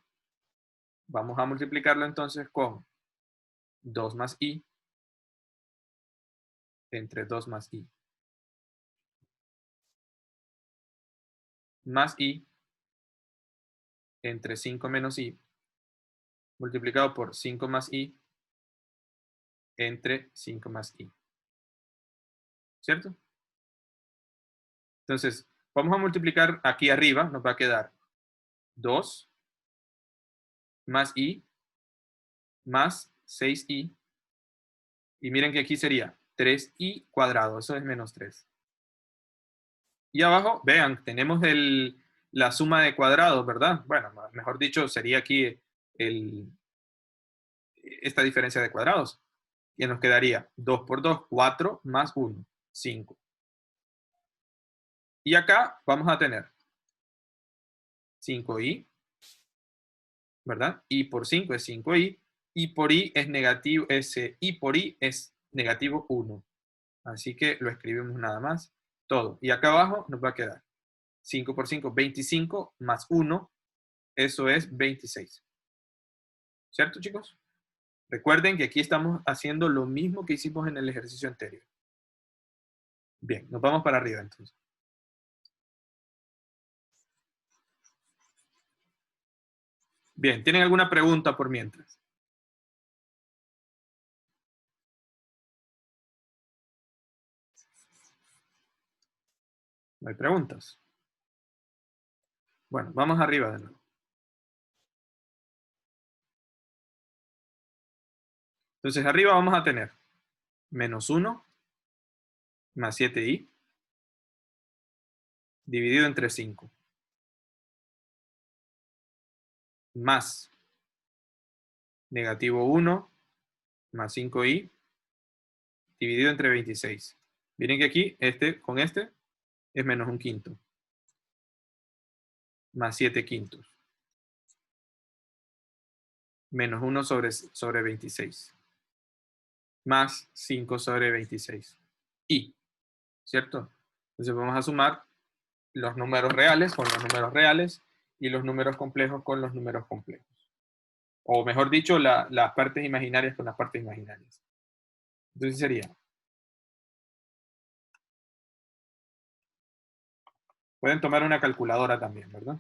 vamos a multiplicarlo entonces con 2 más i entre 2 más i. Más i entre 5 menos i, multiplicado por 5 más i entre 5 más i. ¿Cierto? Entonces, vamos a multiplicar aquí arriba, nos va a quedar 2 más i más 6i. Y miren que aquí sería 3i cuadrado, eso es menos 3. Y abajo, vean, tenemos la suma de cuadrados, ¿verdad? Bueno, mejor dicho, sería aquí esta diferencia de cuadrados. Y nos quedaría 2 por 2, 4, más 1, 5. Y acá vamos a tener 5i, ¿verdad? I por 5 es 5i, y por i es negativo, i por i es negativo 1. Así que lo escribimos nada más, todo. Y acá abajo nos va a quedar 5 por 5, 25, más 1, eso es 26. ¿Cierto, chicos? Recuerden que aquí estamos haciendo lo mismo que hicimos en el ejercicio anterior. Bien, nos vamos para arriba entonces. Bien, ¿tienen alguna pregunta por mientras? ¿No hay preguntas? Bueno, vamos arriba de nuevo. Entonces, arriba vamos a tener menos 1 más 7i dividido entre 5 más negativo 1 más 5i dividido entre 26. Miren que aquí, con este, es menos un quinto. Más 7 quintos. Menos 1 sobre 26. Más 5 sobre 26. Y, ¿cierto? Entonces vamos a sumar los números reales con los números reales y los números complejos con los números complejos. O mejor dicho, las partes imaginarias con las partes imaginarias. Entonces sería, pueden tomar una calculadora también, ¿verdad?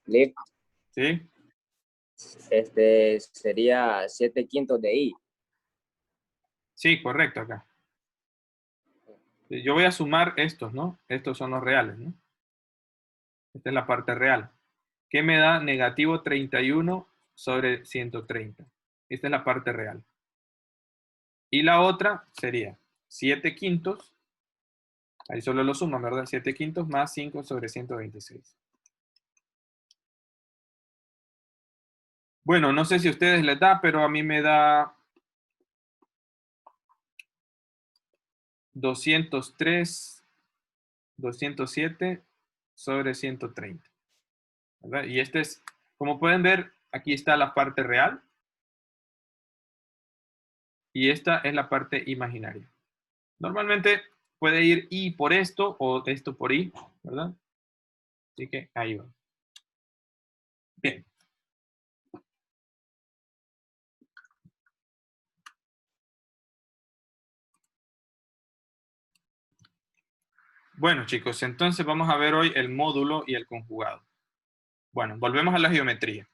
Lip, ¿Sí? sería 7 quintos de I. Sí, correcto acá. Yo voy a sumar estos, ¿no? Estos son los reales, ¿no? Esta es la parte real. ¿Qué me da negativo 31 sobre 130? Esta es la parte real. Y la otra sería 7 quintos. Ahí solo lo suman, ¿verdad? 7 quintos más 5 sobre 126. Bueno, no sé si a ustedes les da, pero a mí me da 203, 207 sobre 130. ¿Verdad? Y este es, como pueden ver, aquí está la parte real. Y esta es la parte imaginaria. Normalmente puede ir I por esto o esto por I, ¿verdad? Así que ahí va. Bien. Bueno, chicos, entonces vamos a ver hoy el módulo y el conjugado. Bueno, volvemos a la geometría.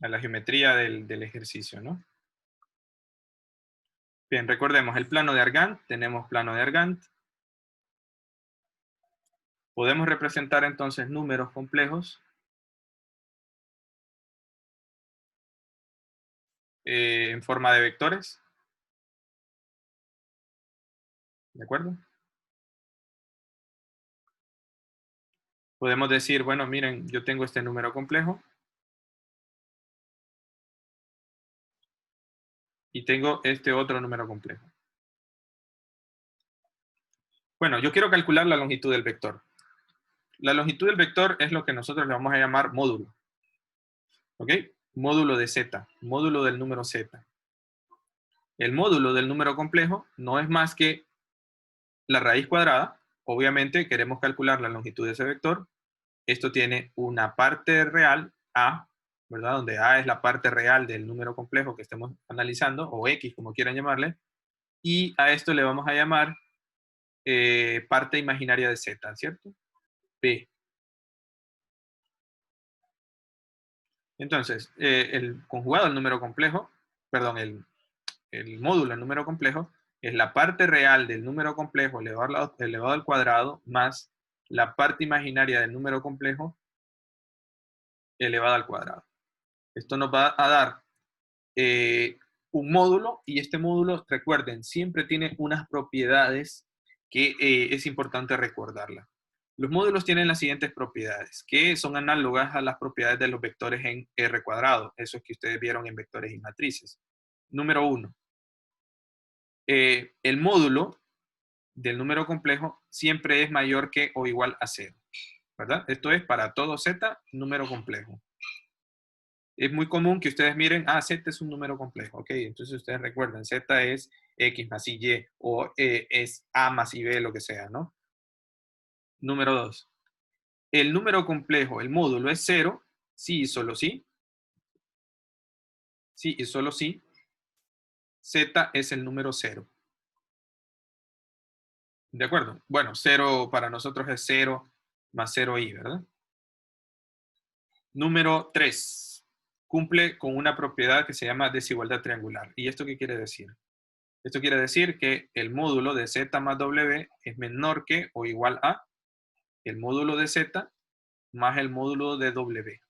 A la geometría del ejercicio, ¿no? Bien, recordemos el plano de Argand. Tenemos plano de Argand. Podemos representar entonces números complejos en forma de vectores. ¿De acuerdo? Podemos decir, bueno, miren, yo tengo este número complejo y tengo este otro número complejo. Bueno, yo quiero calcular la longitud del vector. La longitud del vector es lo que nosotros le vamos a llamar módulo. ¿Ok? Módulo de z, módulo del número z. El módulo del número complejo no es más que la raíz cuadrada. Obviamente queremos calcular la longitud de ese vector. Esto tiene una parte real, A, ¿verdad? Donde A es la parte real del número complejo que estemos analizando, o X, como quieran llamarle. Y a esto le vamos a llamar parte imaginaria de Z, ¿cierto? P. Entonces, el conjugado del número complejo, perdón, el módulo del número complejo, es la parte real del número complejo elevado al cuadrado más la parte imaginaria del número complejo elevada al cuadrado. Esto nos va a dar un módulo y este módulo, recuerden, siempre tiene unas propiedades que es importante recordarla. Los módulos tienen las siguientes propiedades, que son análogas a las propiedades de los vectores en R cuadrado, esos que ustedes vieron en vectores y matrices. Número 1. El módulo del número complejo siempre es mayor que o igual a 0, ¿verdad? Esto es para todo z, número complejo. Es muy común que ustedes miren, z es un número complejo, ¿ok? Entonces ustedes recuerden, z es x más y o es a más y b, lo que sea, ¿no? Número 2. El número complejo, el módulo es 0, sí y solo sí. Sí y solo sí. Z es el número 0. ¿De acuerdo? Bueno, 0 para nosotros es 0 más 0i, ¿verdad? Número 3. Cumple con una propiedad que se llama desigualdad triangular. ¿Y esto qué quiere decir? Esto quiere decir que el módulo de z más w es menor que o igual a el módulo de z más el módulo de w.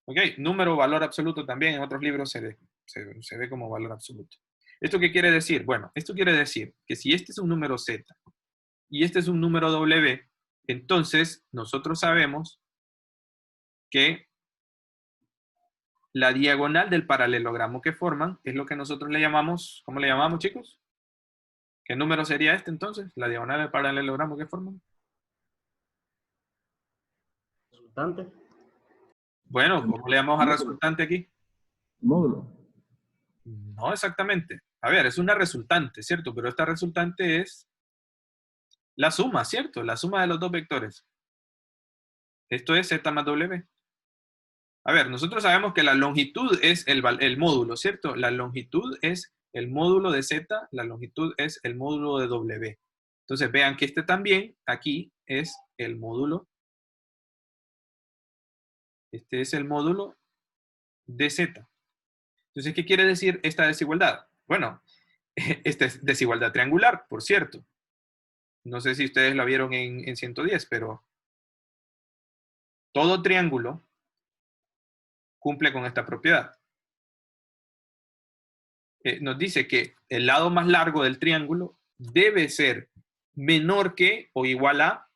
¿Ok? Número valor absoluto también en otros libros se ve como valor absoluto. ¿Esto qué quiere decir? Bueno, esto quiere decir que si este es un número z y este es un número w, entonces nosotros sabemos que la diagonal del paralelogramo que forman es lo que nosotros le llamamos, ¿cómo le llamamos, chicos? ¿Qué número sería este entonces? La diagonal del paralelogramo que forman. Resultante. Bueno, ¿cómo le llamamos al resultante aquí? Módulo. No exactamente. A ver, es una resultante, ¿cierto? Pero esta resultante es la suma, ¿cierto? La suma de los dos vectores. Esto es z más w. A ver, nosotros sabemos que la longitud es el módulo, ¿cierto? La longitud es el módulo de z, la longitud es el módulo de w. Entonces vean que este también, aquí, es el módulo. Este es el módulo de z. Entonces, ¿qué quiere decir esta desigualdad? Bueno, esta es desigualdad triangular, por cierto. No sé si ustedes la vieron en 110, pero todo triángulo cumple con esta propiedad. Nos dice que el lado más largo del triángulo debe ser menor que o igual a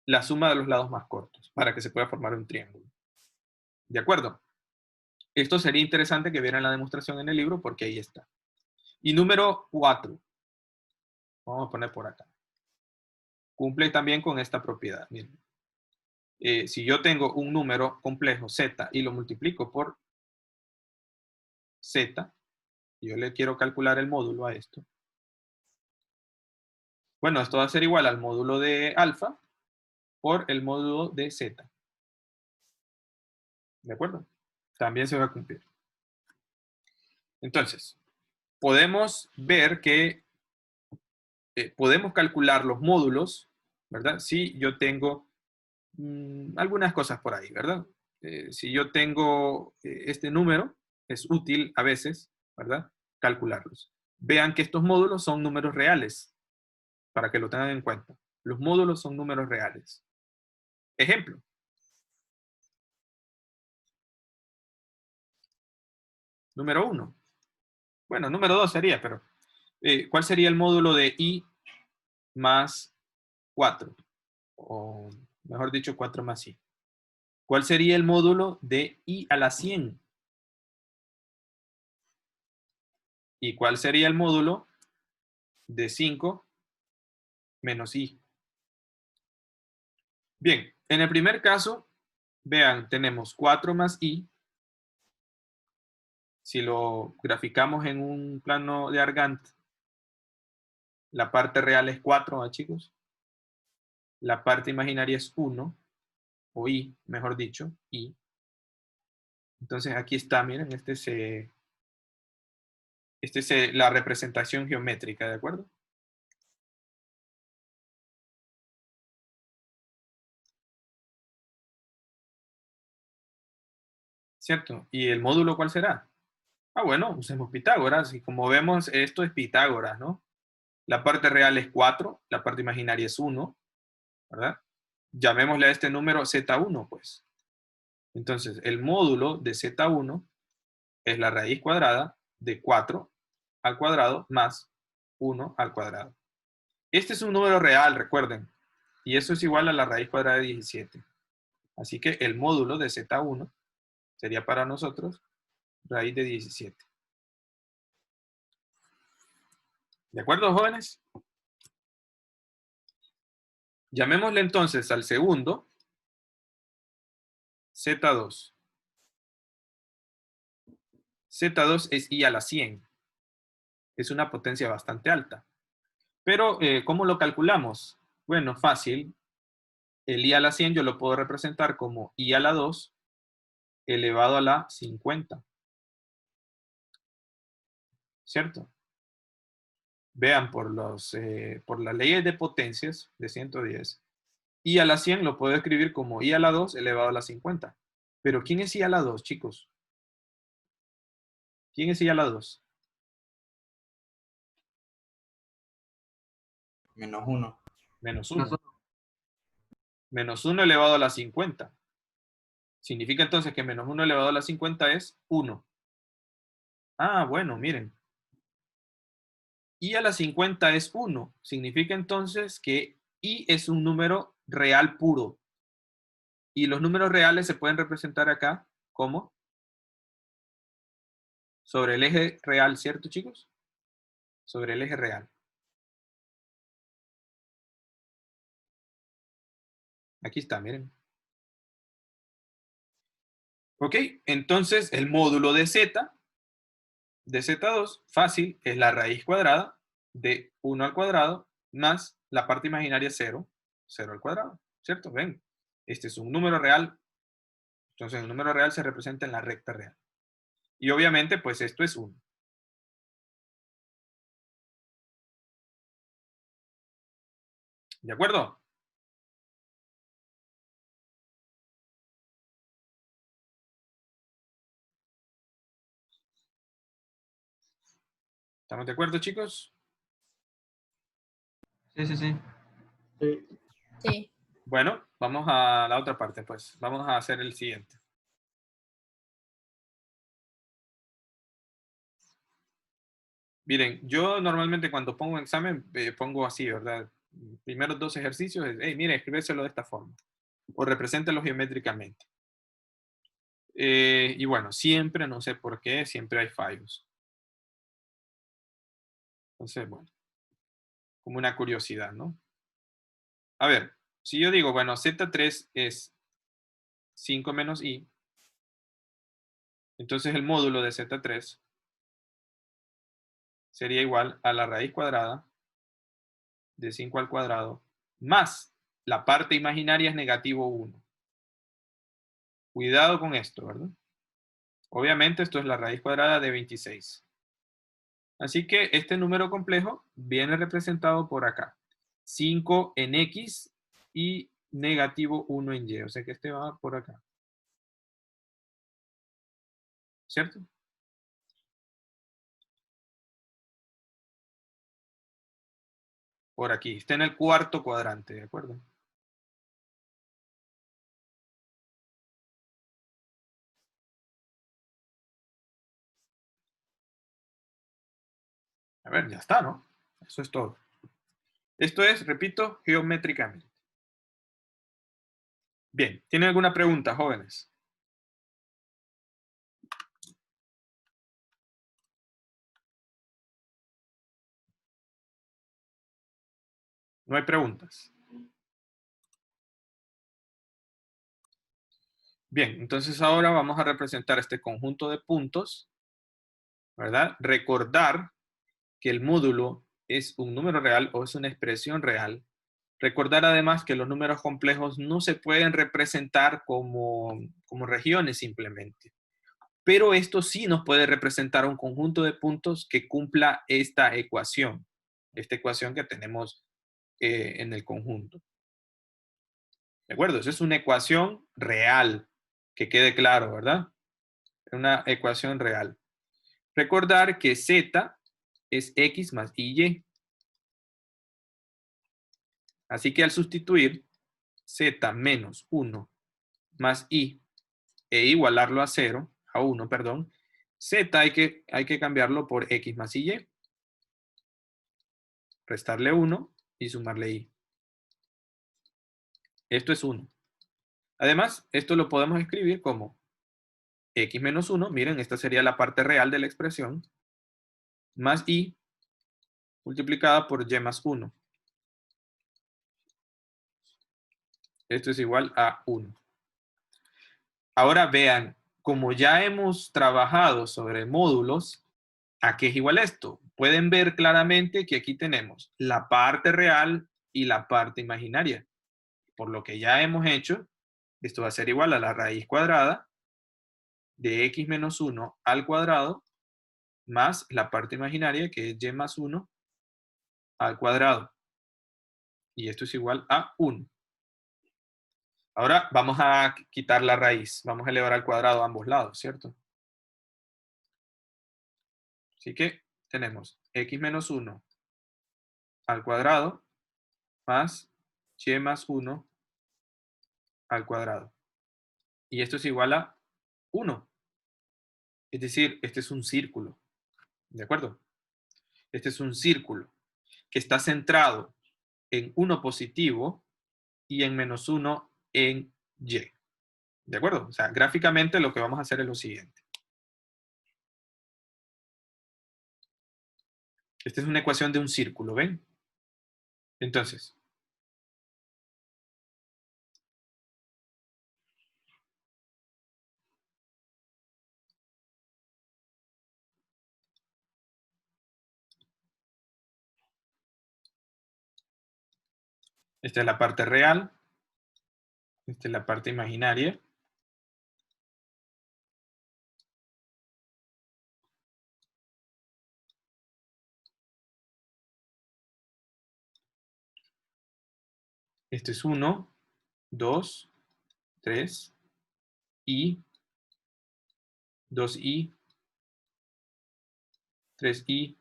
la suma de los lados más cortos para que se pueda formar un triángulo. ¿De acuerdo? Esto sería interesante que vieran la demostración en el libro porque ahí está. Y número 4. Vamos a poner por acá. Cumple también con esta propiedad. Miren. Si yo tengo un número complejo z y lo multiplico por z, yo le quiero calcular el módulo a esto. Bueno, esto va a ser igual al módulo de alfa por el módulo de z. ¿De acuerdo? También se va a cumplir. Entonces, podemos ver que podemos calcular los módulos, ¿verdad? Si yo tengo algunas cosas por ahí, ¿verdad? Si yo tengo este número, es útil a veces, ¿verdad? Calcularlos. Vean que estos módulos son números reales, para que lo tengan en cuenta. Los módulos son números reales. Ejemplo. Número 1. Bueno, número 2 sería, pero ¿cuál sería el módulo de i más 4? O mejor dicho, 4 más i. ¿Cuál sería el módulo de i a la 100? ¿Y cuál sería el módulo de 5 menos i? Bien, en el primer caso, vean, tenemos 4 más i. Si lo graficamos en un plano de Argand, la parte real es 4, ¿ah, chicos? La parte imaginaria es 1, o i, mejor dicho, i. Entonces aquí está, miren, la representación geométrica, ¿de acuerdo? ¿Cierto? ¿Y el módulo cuál será? Ah, bueno, usemos Pitágoras. Y como vemos, esto es Pitágoras, ¿no? La parte real es 4, la parte imaginaria es 1, ¿verdad? Llamémosle a este número Z1, pues. Entonces, el módulo de Z1 es la raíz cuadrada de 4 al cuadrado más 1 al cuadrado. Este es un número real, recuerden. Y eso es igual a la raíz cuadrada de 17. Así que el módulo de Z1 sería para nosotros raíz de 17. ¿De acuerdo, jóvenes? Llamémosle entonces al segundo Z2. Z2 es i a la 100. Es una potencia bastante alta. Pero, ¿cómo lo calculamos? Bueno, fácil. El i a la 100 yo lo puedo representar como i a la 2 elevado a la 50. ¿Cierto? Vean, por las leyes de potencias de 110, i a la 100 lo puedo escribir como i a la 2 elevado a la 50. Pero ¿quién es i a la 2, chicos? ¿Quién es i a la 2? Menos 1. Menos 1. Menos 1 elevado a la 50. Significa entonces que menos 1 elevado a la 50 es 1. Ah, bueno, miren. I a la 50 es 1. Significa entonces que i es un número real puro. Y los números reales se pueden representar acá como sobre el eje real, ¿cierto, chicos? Sobre el eje real. Aquí está, miren. Ok, entonces el módulo de Z2, fácil, es la raíz cuadrada de 1 al cuadrado más la parte imaginaria 0, 0 al cuadrado, ¿cierto? Ven, este es un número real, entonces el número real se representa en la recta real. Y obviamente, pues esto es 1. ¿De acuerdo? ¿Estamos de acuerdo, chicos? Sí, sí, sí. Sí. Sí. Bueno, vamos a la otra parte, pues. Vamos a hacer el siguiente. Miren, yo normalmente cuando pongo examen, pongo así, ¿verdad? Primeros 2 ejercicios, hey, mire, escríbeselo de esta forma. O represéntelo geométricamente. Y bueno, siempre, no sé por qué, siempre hay fallos. Entonces, bueno, como una curiosidad, ¿no? A ver, si yo digo, bueno, Z3 es 5 menos I, entonces el módulo de Z3 sería igual a la raíz cuadrada de 5 al cuadrado más la parte imaginaria es negativo 1. Cuidado con esto, ¿verdad? Obviamente esto es la raíz cuadrada de 26. Así que este número complejo viene representado por acá. 5 en X y negativo 1 en Y. O sea que este va por acá. ¿Cierto? Por aquí. Está en el cuarto cuadrante, ¿de acuerdo? A ver, ya está, ¿no? Eso es todo. Esto es, repito, geométricamente. Bien, ¿tienen alguna pregunta, jóvenes? No hay preguntas. Bien, entonces ahora vamos a representar este conjunto de puntos, ¿verdad? Recordar que el módulo es un número real o es una expresión real. Recordar además que los números complejos no se pueden representar como regiones simplemente. Pero esto sí nos puede representar un conjunto de puntos que cumpla esta ecuación que tenemos en el conjunto. ¿De acuerdo? Esa es una ecuación real, que quede claro, ¿verdad? Una ecuación real. Recordar que Z es X más Y. Así que al sustituir Z menos 1 más I e igualarlo a 0, a 1, perdón, Z hay que cambiarlo por X más Y. Restarle 1 y sumarle I. Esto es 1. Además, esto lo podemos escribir como X menos 1, miren, esta sería la parte real de la expresión, más I multiplicada por Y más 1. Esto es igual a 1. Ahora vean, como ya hemos trabajado sobre módulos, ¿a qué es igual esto? Pueden ver claramente que aquí tenemos la parte real y la parte imaginaria. Por lo que ya hemos hecho, esto va a ser igual a la raíz cuadrada de X menos 1 al cuadrado más la parte imaginaria que es Y más 1 al cuadrado. Y esto es igual a 1. Ahora vamos a quitar la raíz. Vamos a elevar al cuadrado a ambos lados, ¿cierto? Así que tenemos X menos 1 al cuadrado más Y más 1 al cuadrado. Y esto es igual a 1. Es decir, este es un círculo. ¿De acuerdo? Este es un círculo que está centrado en 1 positivo y en menos 1 en Y. ¿De acuerdo? O sea, gráficamente lo que vamos a hacer es lo siguiente. Esta es una ecuación de un círculo, ¿ven? Entonces, esta es la parte real, esta es la parte imaginaria. Este es 1, 2, 3, I, 2I, 3I.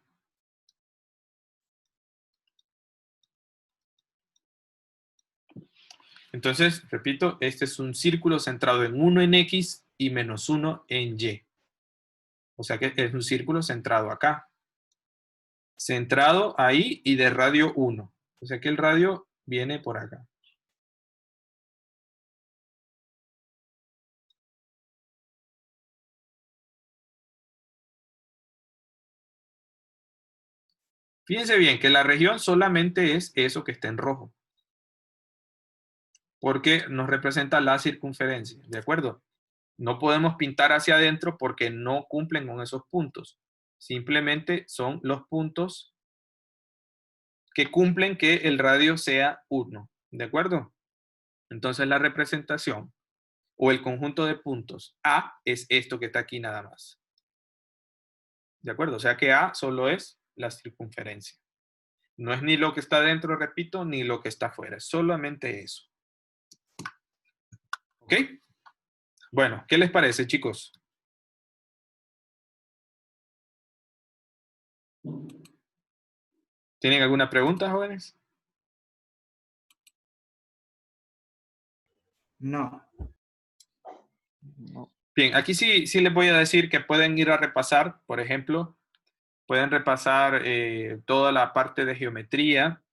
Entonces, repito, este es un círculo centrado en 1 en X y menos 1 en Y. O sea que es un círculo centrado acá. Centrado ahí y de radio 1. O sea que el radio viene por acá. Fíjense bien que la región solamente es eso que está en rojo, porque nos representa la circunferencia, ¿de acuerdo? No podemos pintar hacia adentro porque no cumplen con esos puntos. Simplemente son los puntos que cumplen que el radio sea 1, ¿de acuerdo? Entonces la representación o el conjunto de puntos A es esto que está aquí nada más. ¿De acuerdo? O sea que A solo es la circunferencia. No es ni lo que está dentro, repito, ni lo que está afuera. Es solamente eso. ¿Ok? Bueno, ¿qué les parece, chicos? ¿Tienen alguna pregunta, jóvenes? No. Bien, aquí sí les voy a decir que pueden ir a repasar, por ejemplo, pueden repasar toda la parte de geometría,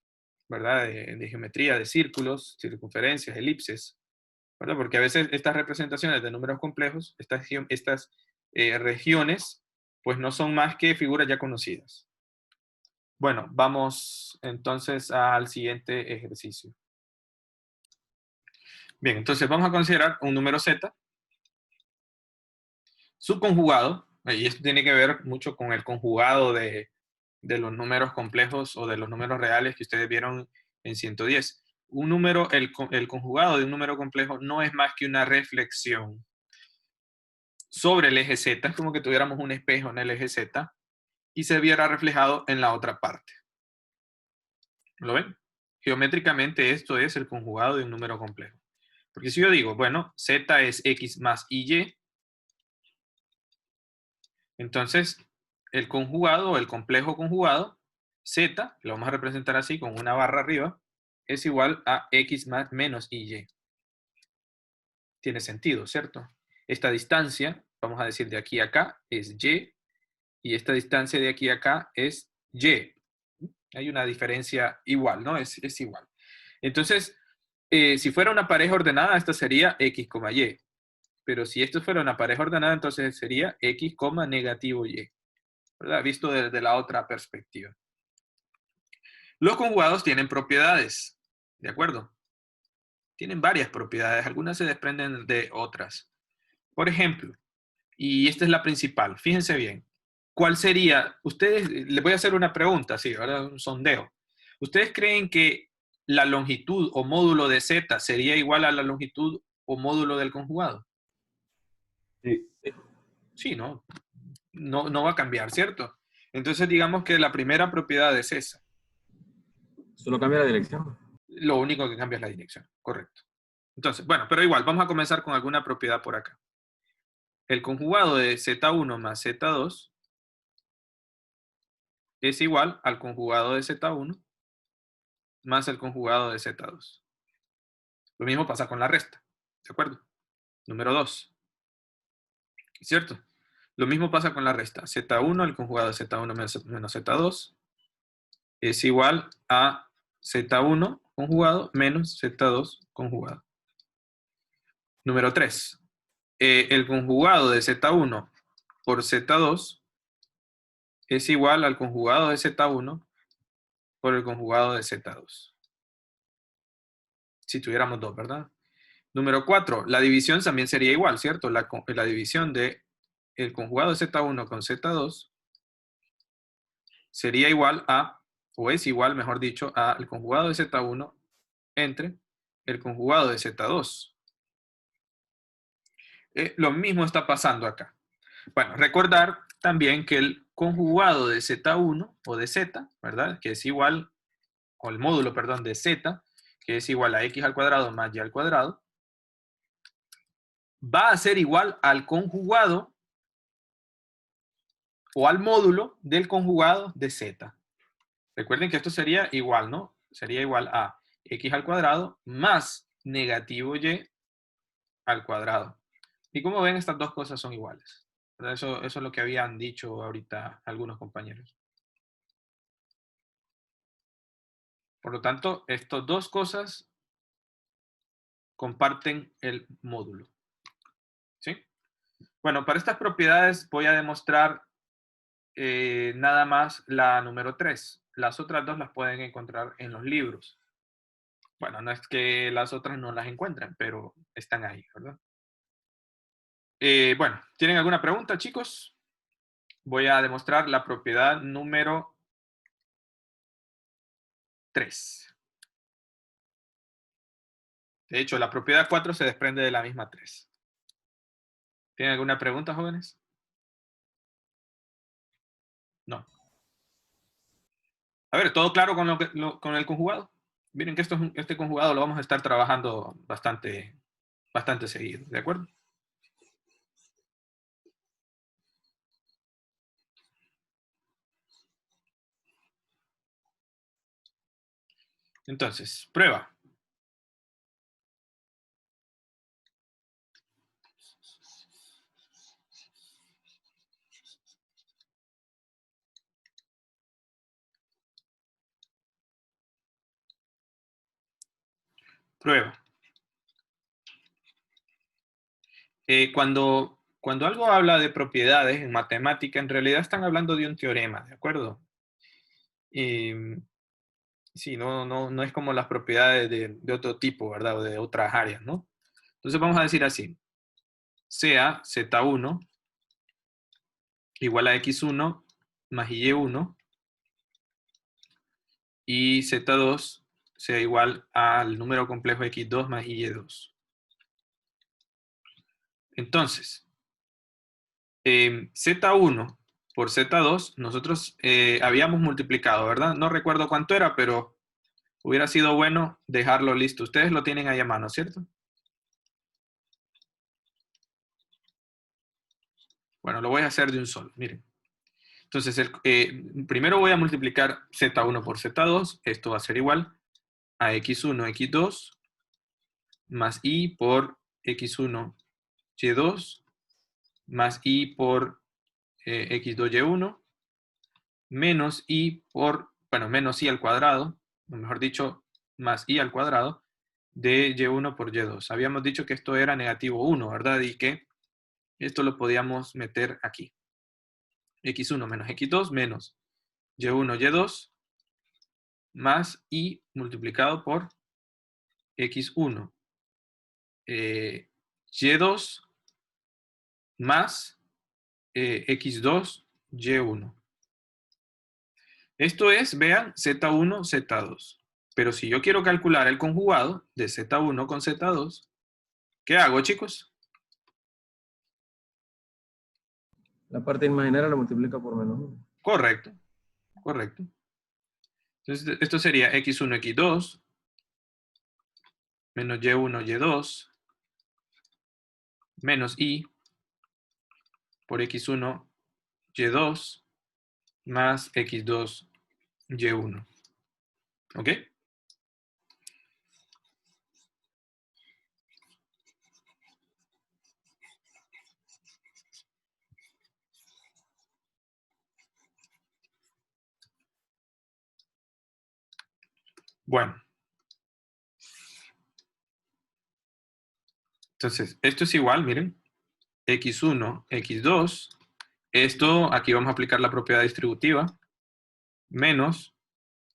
¿verdad? De geometría de círculos, circunferencias, elipses, ¿verdad? Porque a veces estas representaciones de números complejos, estas regiones, pues no son más que figuras ya conocidas. Bueno, vamos entonces al siguiente ejercicio. Bien, entonces vamos a considerar un número z, su conjugado, y esto tiene que ver mucho con el conjugado de los números complejos o de los números reales que ustedes vieron en 110. Un número, el conjugado de un número complejo no es más que una reflexión sobre el eje z, es como que tuviéramos un espejo en el eje z y se viera reflejado en la otra parte. ¿Lo ven? Geométricamente esto es el conjugado de un número complejo. Porque si yo digo, bueno, z es x más y, entonces el conjugado o el complejo conjugado, z, lo vamos a representar así con una barra arriba, es igual a x más menos y. Tiene sentido, ¿cierto? Esta distancia, vamos a decir de aquí a acá, es y esta distancia de aquí a acá es y. Hay una diferencia igual, ¿no? Es igual. Entonces, si fuera una pareja ordenada, esta sería x, y. Pero si esto fuera una pareja ordenada, entonces sería x, negativo y. ¿Verdad? Visto desde la otra perspectiva. Los conjugados tienen propiedades, ¿de acuerdo? Tienen varias propiedades, algunas se desprenden de otras. Por ejemplo, y esta es la principal, fíjense bien, ¿cuál sería? Ustedes, les voy a hacer una pregunta, sí, ¿verdad? Un sondeo. ¿Ustedes creen que la longitud o módulo de z sería igual a la longitud o módulo del conjugado? Sí. Sí, ¿no? No va a cambiar, ¿cierto? Entonces digamos que la primera propiedad es esa. Solo cambia la dirección. Lo único que cambia es la dirección, correcto. Entonces, bueno, pero igual, vamos a comenzar con alguna propiedad por acá. El conjugado de z1 más z2 es igual al conjugado de z1 más el conjugado de z2. Lo mismo pasa con la resta, ¿de acuerdo? Número 2, ¿cierto? Lo mismo pasa con la resta. Z1, el conjugado de Z1 menos Z2, es igual a Z1 conjugado menos Z2 conjugado. Número 3, el conjugado de Z1 por Z2 es igual al conjugado de Z1 por el conjugado de Z2. Si tuviéramos dos, ¿verdad? Número 4, la división también sería igual, ¿cierto? La división de el conjugado de Z1 con Z2 sería igual a, o es igual, mejor dicho, al conjugado de Z1 entre el conjugado de Z2. Lo mismo está pasando acá. Bueno, recordar también que el conjugado de Z1 o de Z, ¿verdad? Que es igual, o el módulo, perdón, de Z, que es igual a x al cuadrado más y al cuadrado, va a ser igual al conjugado o al módulo del conjugado de Z. Recuerden que esto sería igual, ¿no? Sería igual a x al cuadrado más negativo y al cuadrado. Y como ven, estas dos cosas son iguales. Eso es lo que habían dicho ahorita algunos compañeros. Por lo tanto, estas dos cosas comparten el módulo. ¿Sí? Bueno, para estas propiedades voy a demostrar nada más la número 3. Las otras dos las pueden encontrar en los libros. Bueno, no es que las otras no las encuentren, pero están ahí, ¿verdad? Bueno, ¿tienen alguna pregunta, chicos? Voy a demostrar la propiedad número 3. De hecho, la propiedad 4 se desprende de la misma 3. ¿Tienen alguna pregunta, jóvenes? No. A ver, ¿todo claro con, con el conjugado? Miren que este conjugado lo vamos a estar trabajando bastante seguido, ¿de acuerdo? Entonces, prueba. Prueba. Cuando algo habla de propiedades en matemática, en realidad están hablando de un teorema, ¿de acuerdo? Y sí, no es como las propiedades de otro tipo, ¿verdad? O de otras áreas, ¿no? Entonces vamos a decir así. Sea Z1 igual a X1 más Y1 y Z2 sea igual al número complejo X2 más Y2. Entonces, Z1 por Z2, nosotros habíamos multiplicado, ¿verdad? No recuerdo cuánto era, pero hubiera sido bueno dejarlo listo. Ustedes lo tienen ahí a mano, ¿cierto? Bueno, lo voy a hacer de un solo, miren. Entonces, primero voy a multiplicar Z1 por Z2. Esto va a ser igual a X1, X2, más Y por X1, Y2, más Y por X2, Y1, menos Y por, bueno, menos Y al cuadrado, o mejor dicho, más Y al cuadrado, de Y1 por Y2. Habíamos dicho que esto era negativo 1, ¿verdad? Y que esto lo podíamos meter aquí. X1 menos X2 menos Y1, Y2, más Y multiplicado por X1, Y2 más X2, Y1. Esto es, vean, Z1, Z2. Pero si yo quiero calcular el conjugado de Z1 con Z2, ¿qué hago, chicos? La parte imaginaria la multiplica por -1. Correcto, correcto. Entonces, esto sería X1, X2, menos Y1, Y2, menos Y por X1, Y2, más X2, Y1. ¿Ok? Bueno. Entonces, esto es igual, miren. X1, X2. Esto, aquí vamos a aplicar la propiedad distributiva. Menos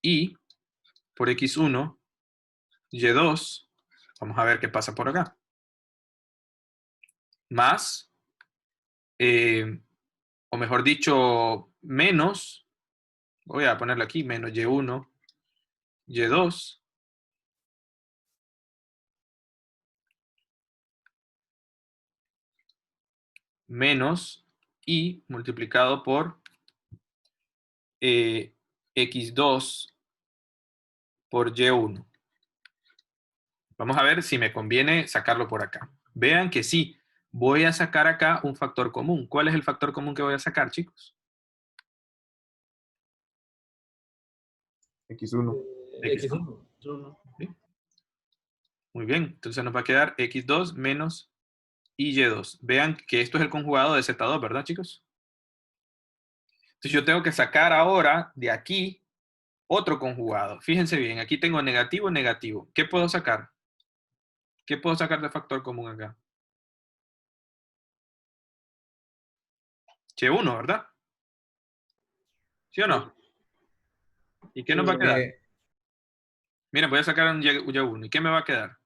Y por X1, Y2. Vamos a ver qué pasa por acá. Más, o mejor dicho, menos, voy a ponerlo aquí, menos Y1, Y2, menos Y multiplicado por X2 por Y1. Vamos a ver si me conviene sacarlo por acá. Vean que sí, voy a sacar acá un factor común. ¿Cuál es el factor común que voy a sacar, chicos? X1. X1. ¿Sí? Muy bien, entonces nos va a quedar X2 menos Y2. Vean que esto es el conjugado de Z2, ¿verdad, chicos? Entonces yo tengo que sacar ahora de aquí otro conjugado. Fíjense bien, aquí tengo negativo, negativo. ¿Qué puedo sacar? ¿Qué puedo sacar de factor común acá? Y1, ¿verdad? ¿Sí o no? ¿Y qué nos va a quedar? Miren, voy a sacar un Y1. ¿Y qué me va a quedar?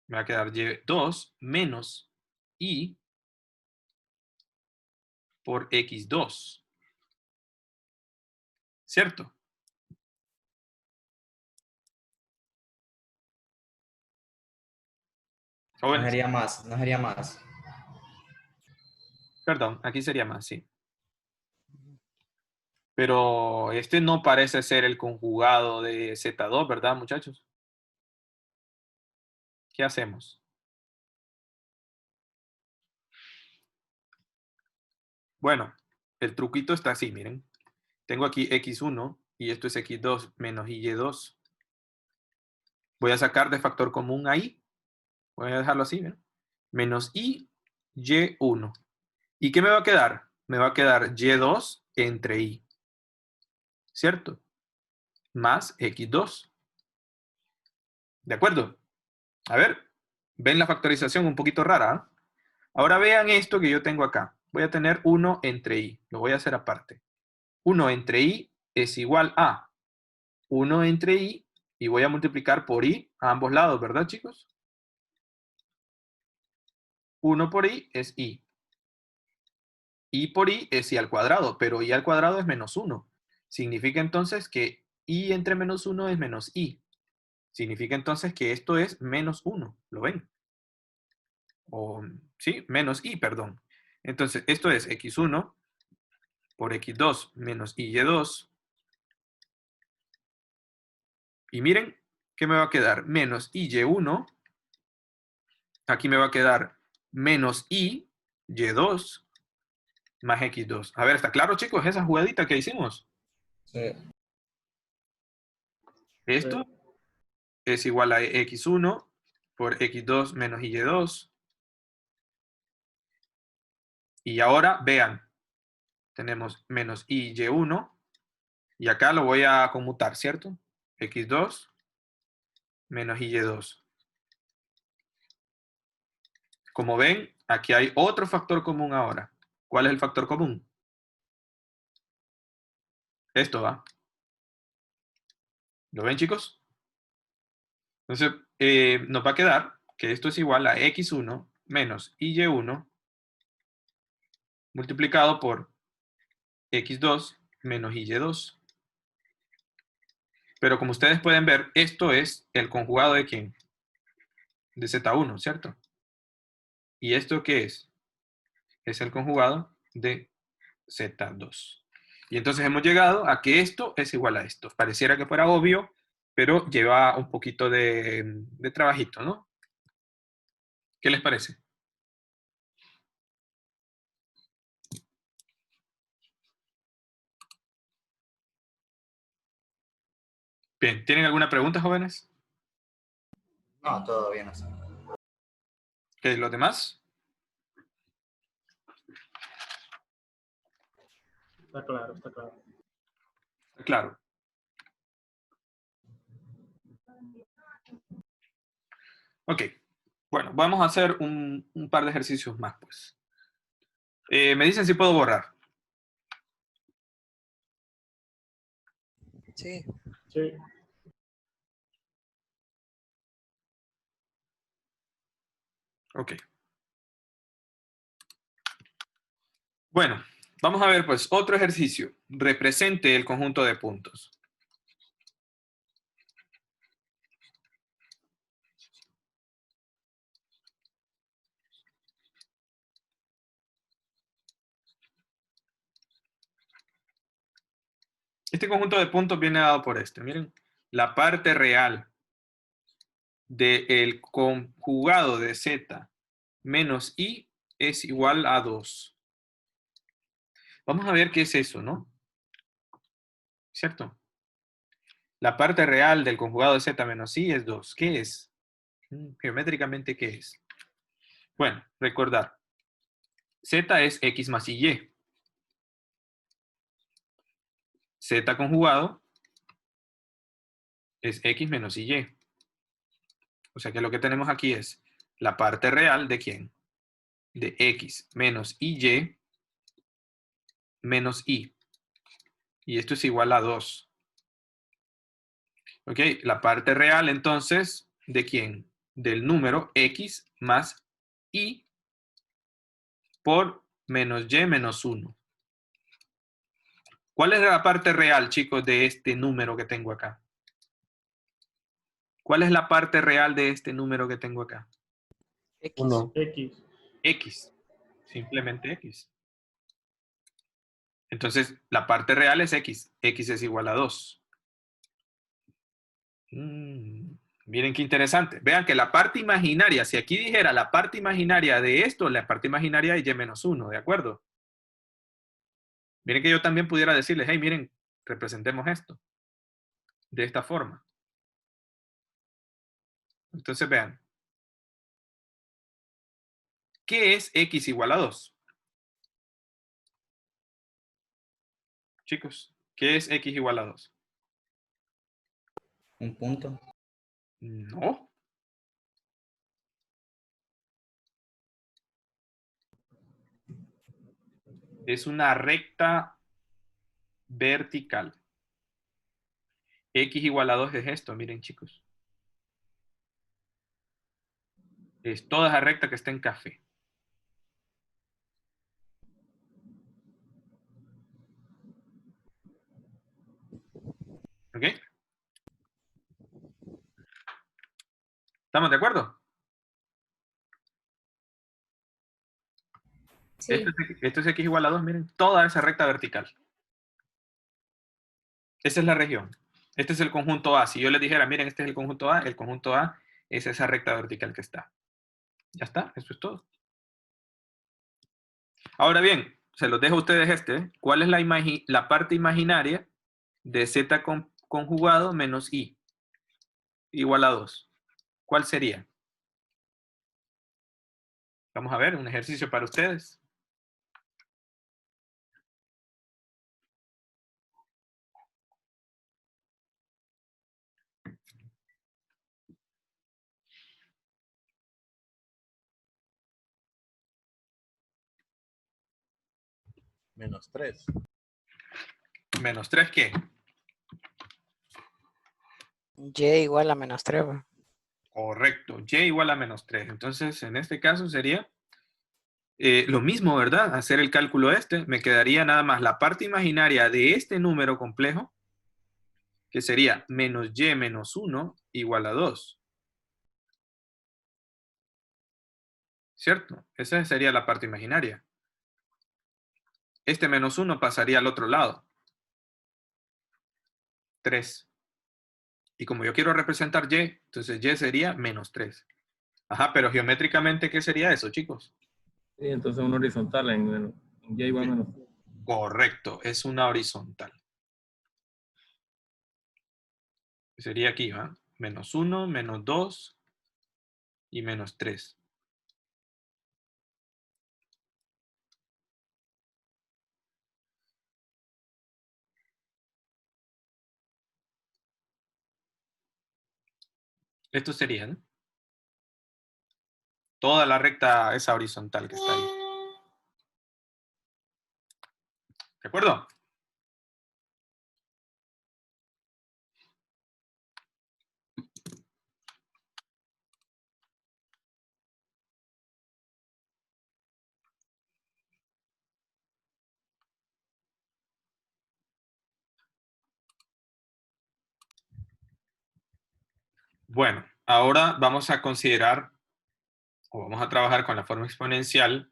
Me va a quedar Y2 menos I por X2. ¿Cierto? No Jóvenes. sería más, no sería más. Perdón, aquí sería más, sí. Pero este no parece ser el conjugado de Z2, ¿verdad, muchachos? ¿Qué hacemos? Bueno, el truquito está así, miren. Tengo aquí X1 y esto es X2 menos Y2. Voy a sacar de factor común ahí. Voy a dejarlo así, ¿ven? Menos I, Y1. ¿Y qué me va a quedar? Me va a quedar Y2 entre I. ¿Cierto? Más X2. ¿De acuerdo? A ver, ven la factorización un poquito rara, ¿eh? Ahora vean esto que yo tengo acá. Voy a tener 1 entre I. Lo voy a hacer aparte. 1 entre I es igual a 1 entre I y voy a multiplicar por I a ambos lados, ¿verdad, chicos? 1 por I es I. I por I es I al cuadrado, pero I al cuadrado es menos 1. Significa entonces que I entre menos 1 es menos I. Significa entonces que esto es menos 1. ¿Lo ven? O, sí, menos I, perdón. Entonces, esto es X1 por X2 menos Y2. Y miren, ¿qué me va a quedar? Menos Y1. Aquí me va a quedar menos Y2 más X2. A ver, ¿está claro, chicos? Esa jugadita que hicimos. Sí. Esto es igual a X1 por X2 menos Y2. Y ahora, vean, tenemos menos Y1. Y acá lo voy a conmutar, ¿cierto? X2 menos Y2. Como ven, aquí hay otro factor común ahora. ¿Cuál es el factor común? Esto va. ¿Lo ven, chicos? Entonces, nos va a quedar que esto es igual a X1 menos Y1 multiplicado por X2 menos Y2. Pero como ustedes pueden ver, esto es el conjugado de ¿quién? De Z1, ¿cierto? ¿Y esto qué es? Es el conjugado de Z2. Y entonces hemos llegado a que esto es igual a esto. Pareciera que fuera obvio, pero lleva un poquito de trabajito, ¿no? ¿Qué les parece? Bien, ¿tienen alguna pregunta, jóvenes? No, todo bien así. ¿Qué los demás? Está claro, está claro. Claro. Ok. Bueno, vamos a hacer un par de ejercicios más, pues. Me dicen si puedo borrar. Sí. Sí. Ok. Bueno, vamos a ver, pues, otro ejercicio. Represente el conjunto de puntos. Este conjunto de puntos viene dado por este. Miren, la parte real del conjugado de z menos i es igual a 2. Vamos a ver qué es eso, ¿no? ¿Cierto? La parte real del conjugado de z menos i es 2. ¿Qué es? Geométricamente, ¿qué es? Bueno, recordar. Z es x más y. Z conjugado es x menos y. O sea que lo que tenemos aquí es la parte real de ¿quién? De x menos y menos i. Y esto es igual a 2. Ok, la parte real entonces, ¿de quién? Del número x más y por menos y menos 1. ¿Cuál es la parte real, chicos, de este número que tengo acá? ¿Cuál es la parte real de este número que tengo acá? X. 1. X. X. Simplemente X. Entonces, la parte real es X. X es igual a 2. Miren qué interesante. Vean que la parte imaginaria, si aquí dijera la parte imaginaria de esto, la parte imaginaria es y menos 1, ¿de acuerdo? Miren que yo también pudiera decirles, hey, miren, representemos esto de esta forma. Entonces, vean. ¿Qué es X igual a 2? Chicos, ¿qué es X igual a 2? Un punto. No. Es una recta vertical. X igual a 2 es esto, miren, chicos. Es toda esa recta que está en café. ¿Ok? ¿Estamos de acuerdo? Sí. Esto es X igual a 2, miren, toda esa recta vertical. Esa es la región. Este es el conjunto A. Si yo les dijera, miren, este es el conjunto A es esa recta vertical que está. Ya está, eso es todo. Ahora bien, se los dejo a ustedes este. ¿Eh? ¿Cuál es la parte imaginaria de Z conjugado menos I igual a 2? ¿Cuál sería? Vamos a ver, un ejercicio para ustedes. Menos 3. ¿Menos 3 qué? Y igual a menos 3. Correcto, y igual a menos 3. Entonces, en este caso sería lo mismo, ¿verdad? Hacer el cálculo este. Me quedaría nada más la parte imaginaria de este número complejo, que sería menos y menos 1 igual a 2. ¿Cierto? Esa sería la parte imaginaria. Este menos 1 pasaría al otro lado. 3. Y como yo quiero representar y, entonces y sería menos 3. Ajá, pero geométricamente, ¿qué sería eso, chicos? Sí, entonces un horizontal en y igual a menos 3. Correcto, es una horizontal. Sería aquí, ¿va? Menos 1, menos 2 y menos 3. Esto sería, ¿no? Toda la recta esa horizontal que está ahí. ¿De acuerdo? Bueno, ahora vamos a considerar o vamos a trabajar con la forma exponencial,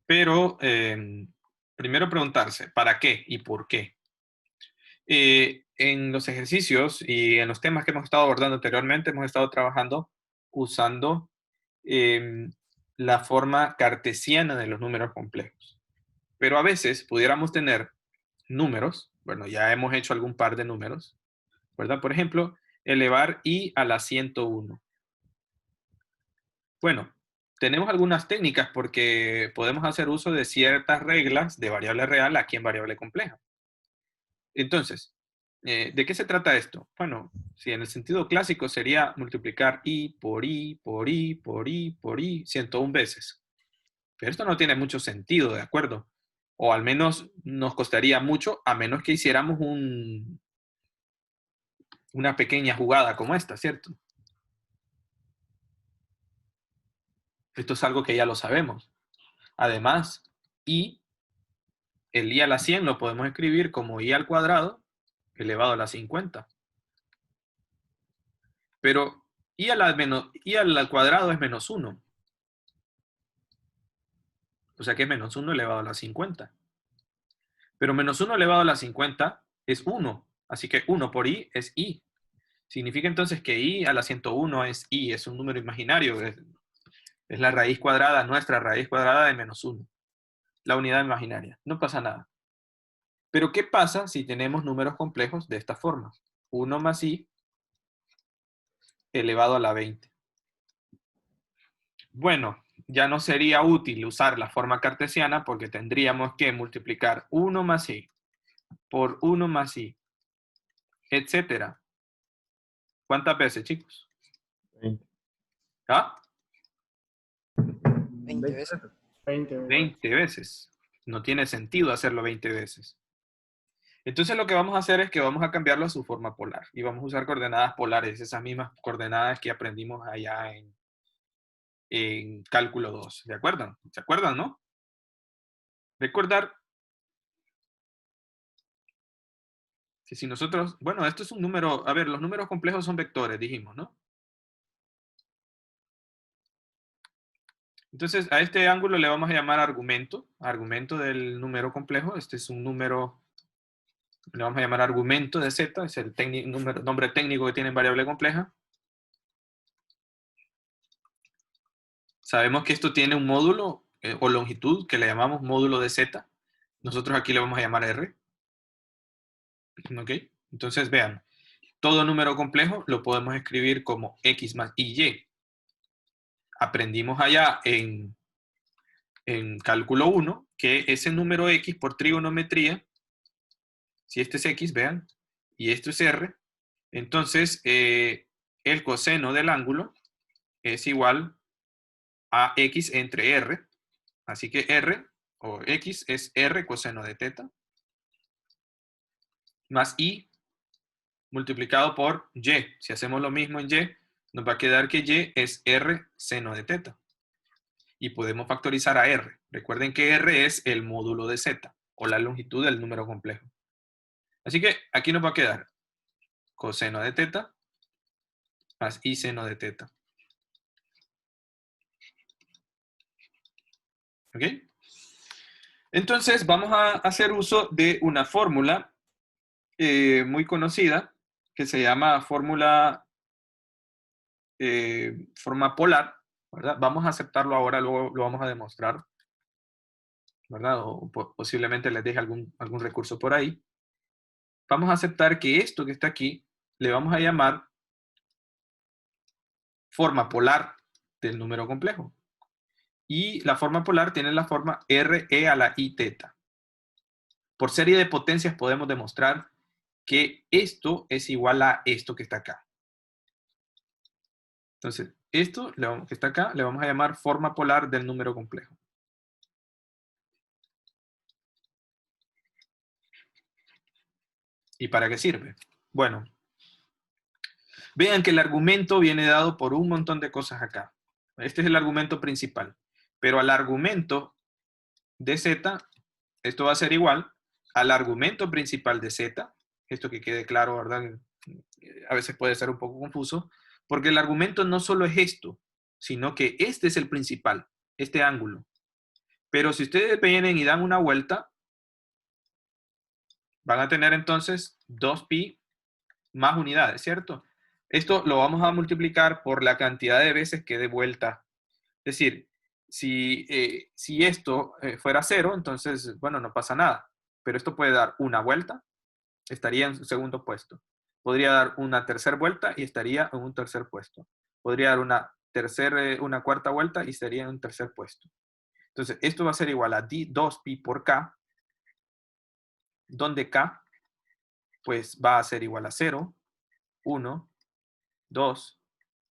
pero primero preguntarse, ¿para qué y por qué? En los ejercicios y en los temas que hemos estado abordando anteriormente, hemos estado trabajando usando la forma cartesiana de los números complejos. Pero a veces pudiéramos tener números, bueno, ya hemos hecho algún par de números, ¿verdad? Por ejemplo, elevar i a la 101. Bueno, tenemos algunas técnicas porque podemos hacer uso de ciertas reglas de variable real aquí en variable compleja. Entonces, ¿de qué se trata esto? Bueno, si en el sentido clásico sería multiplicar i por i, por i, por i, por i, 101 veces. Pero esto no tiene mucho sentido, ¿de acuerdo? O al menos nos costaría mucho, a menos que hiciéramos una pequeña jugada como esta, ¿cierto? Esto es algo que ya lo sabemos. Además, el i a la 100 lo podemos escribir como i al cuadrado elevado a la 50. Pero i al cuadrado es menos 1. O sea que es menos 1 elevado a la 50. Pero menos 1 elevado a la 50 es 1. Así que 1 por i es i. Significa entonces que i a la 101 es i, es un número imaginario. Es la raíz cuadrada, nuestra raíz cuadrada de menos 1. La unidad imaginaria. No pasa nada. Pero ¿qué pasa si tenemos números complejos de esta forma? 1 más i elevado a la 20. Bueno, ya no sería útil usar la forma cartesiana porque tendríamos que multiplicar 1 más i por 1 más i, etcétera. ¿Cuántas veces, chicos? 20. ¿Ah? 20 veces. 20. 20 veces. No tiene sentido hacerlo 20 veces. Entonces lo que vamos a hacer es que vamos a cambiarlo a su forma polar. Y vamos a usar coordenadas polares, esas mismas coordenadas que aprendimos allá en cálculo 2. ¿De acuerdo? ¿Se acuerdan, no? Recordar que si nosotros, bueno, esto es un número, a ver, los números complejos son vectores, dijimos, ¿no? Entonces, a este ángulo le vamos a llamar argumento del número complejo. Este es un número, le vamos a llamar argumento de z, es el nombre técnico que tiene variable compleja. Sabemos que esto tiene un módulo o longitud que le llamamos módulo de z. Nosotros aquí le vamos a llamar r. ¿Ok? Entonces, vean, todo número complejo lo podemos escribir como x más y. Aprendimos allá en cálculo 1 que ese número x por trigonometría, si este es x, vean, y esto es r, entonces el coseno del ángulo es igual a x entre r. Así que r o x es r coseno de teta más i multiplicado por y. Si hacemos lo mismo en y, nos va a quedar que y es r seno de teta. Y podemos factorizar a r. Recuerden que r es el módulo de z o la longitud del número complejo. Así que aquí nos va a quedar coseno de teta más i seno de teta. ¿Ok? Entonces vamos a hacer uso de una fórmula muy conocida que se llama fórmula forma polar, ¿verdad? Vamos a aceptarlo ahora, luego lo vamos a demostrar, ¿verdad? O posiblemente les deje algún recurso por ahí. Vamos a aceptar que esto que está aquí le vamos a llamar forma polar del número complejo. Y la forma polar tiene la forma RE a la I teta. Por serie de potencias podemos demostrar que esto es igual a esto que está acá. Entonces, esto que está acá le vamos a llamar forma polar del número complejo. ¿Y para qué sirve? Bueno, vean que el argumento viene dado por un montón de cosas acá. Este es el argumento principal. Pero al argumento de z, esto va a ser igual al argumento principal de z. Esto que quede claro, ¿verdad? A veces puede ser un poco confuso, porque el argumento no solo es esto, sino que este es el principal, este ángulo. Pero si ustedes vienen y dan una vuelta, van a tener entonces 2pi más unidades, ¿cierto? Esto lo vamos a multiplicar por la cantidad de veces que dé vuelta. Es decir, si esto fuera 0, entonces, bueno, no pasa nada. Pero esto puede dar una vuelta, estaría en su segundo puesto. Podría dar una tercera vuelta y estaría en un tercer puesto. Podría dar una cuarta vuelta y estaría en un tercer puesto. Entonces, esto va a ser igual a 2pi por k, donde k pues va a ser igual a 0, 1, 2,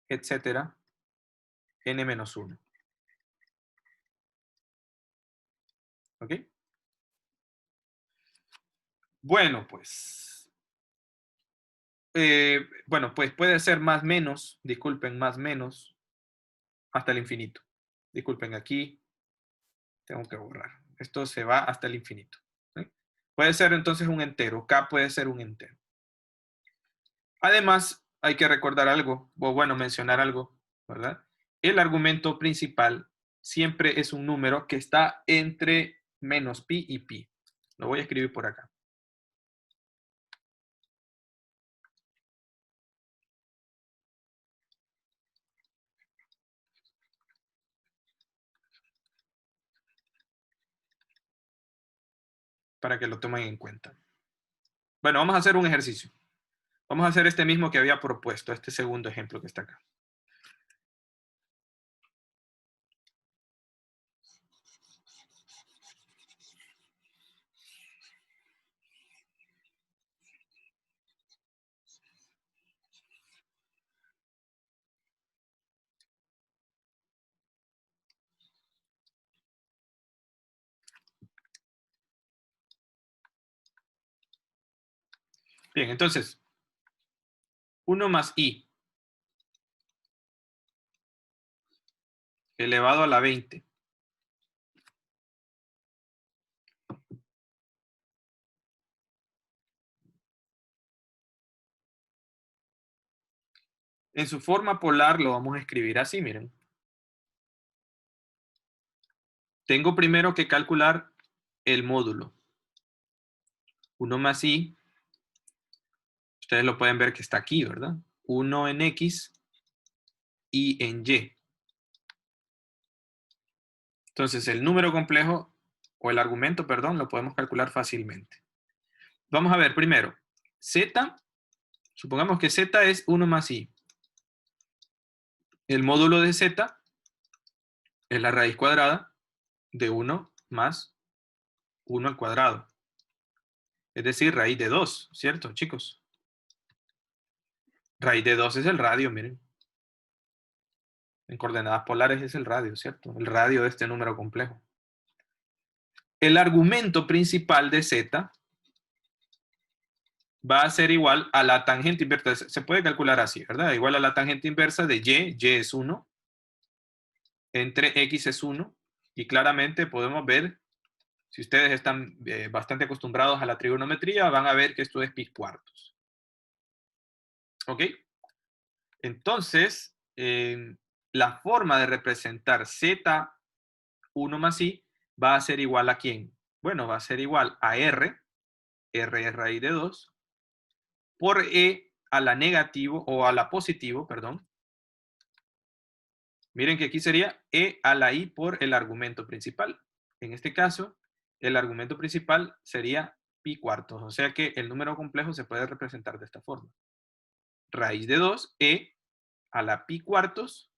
etcétera, n menos 1. ¿Ok? Bueno, pues. Bueno, pues puede ser más menos, disculpen, más menos, hasta el infinito. Disculpen, aquí tengo que borrar. Esto se va hasta el infinito. ¿Sí? Puede ser entonces un entero. K puede ser un entero. Además, hay que recordar algo, o bueno, mencionar algo, ¿verdad? El argumento principal siempre es un número que está entre menos pi y pi. Lo voy a escribir por acá. Para que lo tomen en cuenta. Bueno, vamos a hacer un ejercicio. Vamos a hacer este mismo que había propuesto, este segundo ejemplo que está acá. Bien, entonces, 1 más i elevado a la 20. En su forma polar lo vamos a escribir así, miren. Tengo primero que calcular el módulo. 1 más i, ustedes lo pueden ver que está aquí, ¿verdad? 1 en x y en y. Entonces, el número complejo, o el argumento, perdón, lo podemos calcular fácilmente. Vamos a ver primero. Z, supongamos que z es 1 más i. El módulo de z es la raíz cuadrada de 1 más 1 al cuadrado. Es decir, raíz de 2, ¿cierto, chicos? Raíz de 2 es el radio, miren. En coordenadas polares es el radio, ¿cierto? El radio de este número complejo. El argumento principal de z va a ser igual a la tangente inversa. Se puede calcular así, ¿verdad? Igual a la tangente inversa de y es 1, entre x es 1, y claramente podemos ver, si ustedes están bastante acostumbrados a la trigonometría, van a ver que esto es pi cuartos. ¿Ok? Entonces, la forma de representar z1 más i va a ser igual a ¿quién? Bueno, va a ser igual a r es raíz de 2, por e a la negativo, o a la positivo, perdón. Miren que aquí sería e a la i por el argumento principal. En este caso, el argumento principal sería pi cuartos, o sea que el número complejo se puede representar de esta forma. Raíz de 2, e a la pi cuartos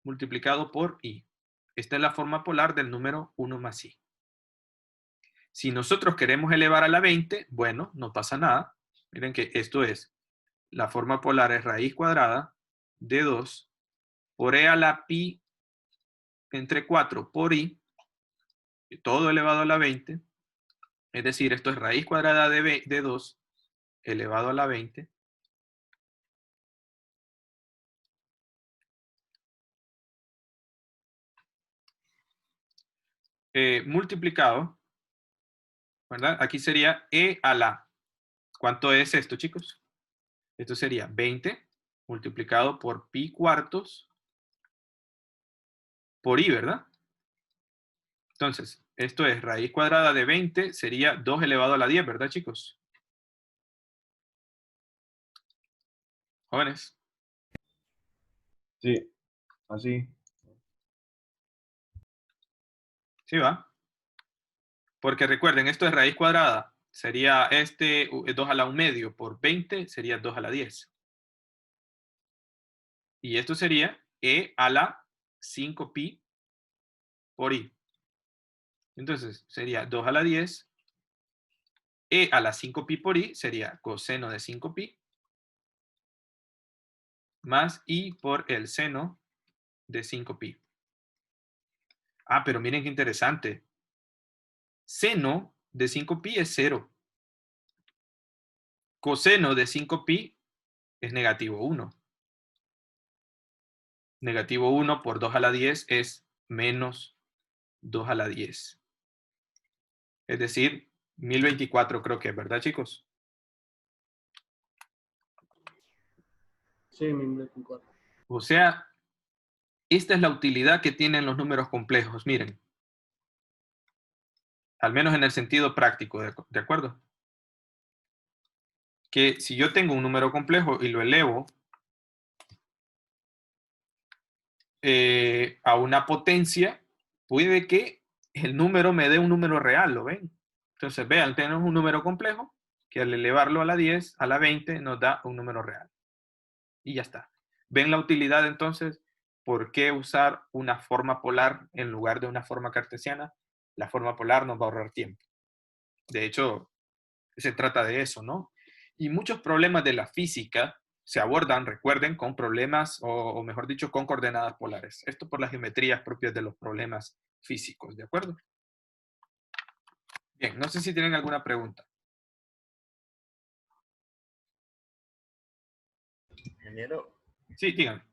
multiplicado por i. Esta es la forma polar del número 1 más i. Si nosotros queremos elevar a la 20, bueno, no pasa nada. Miren que esto es, la forma polar es raíz cuadrada de 2 por e a la pi entre 4 por i, todo elevado a la 20. Es decir, esto es raíz cuadrada de 2 elevado a la 20. Multiplicado, ¿verdad? Aquí sería e a la. ¿Cuánto es esto, chicos? Esto sería 20 multiplicado por pi cuartos por i, ¿verdad? Entonces, esto es raíz cuadrada de 20, sería 2 elevado a la 10, ¿verdad, chicos? Jóvenes. Sí, así. ¿Sí va? Porque recuerden, esto es raíz cuadrada. Sería 2 a la 1 medio por 20, sería 2 a la 10. Y esto sería e a la 5pi por i. Entonces, sería 2 a la 10. E a la 5pi por i sería coseno de 5pi más i por el seno de 5pi. Ah, pero miren qué interesante. Seno de 5pi es 0. Coseno de 5pi es negativo 1. Negativo 1 por 2 a la 10 es menos 2 a la 10. Es decir, 1024 creo que es, ¿verdad, chicos? Sí, 1024. O sea, esta es la utilidad que tienen los números complejos, miren. Al menos en el sentido práctico, ¿de acuerdo? Que si yo tengo un número complejo y lo elevo a una potencia, puede que el número me dé un número real, ¿lo ven? Entonces, vean, tenemos un número complejo que al elevarlo a la 10, a la 20, nos da un número real. Y ya está. ¿Ven la utilidad entonces? ¿Por qué usar una forma polar en lugar de una forma cartesiana? La forma polar nos va a ahorrar tiempo. De hecho, se trata de eso, ¿no? Y muchos problemas de la física se abordan, recuerden, con problemas, o mejor dicho, con coordenadas polares. Esto por las geometrías propias de los problemas físicos, ¿de acuerdo? Bien, no sé si tienen alguna pregunta. Ingeniero, Sí, díganme.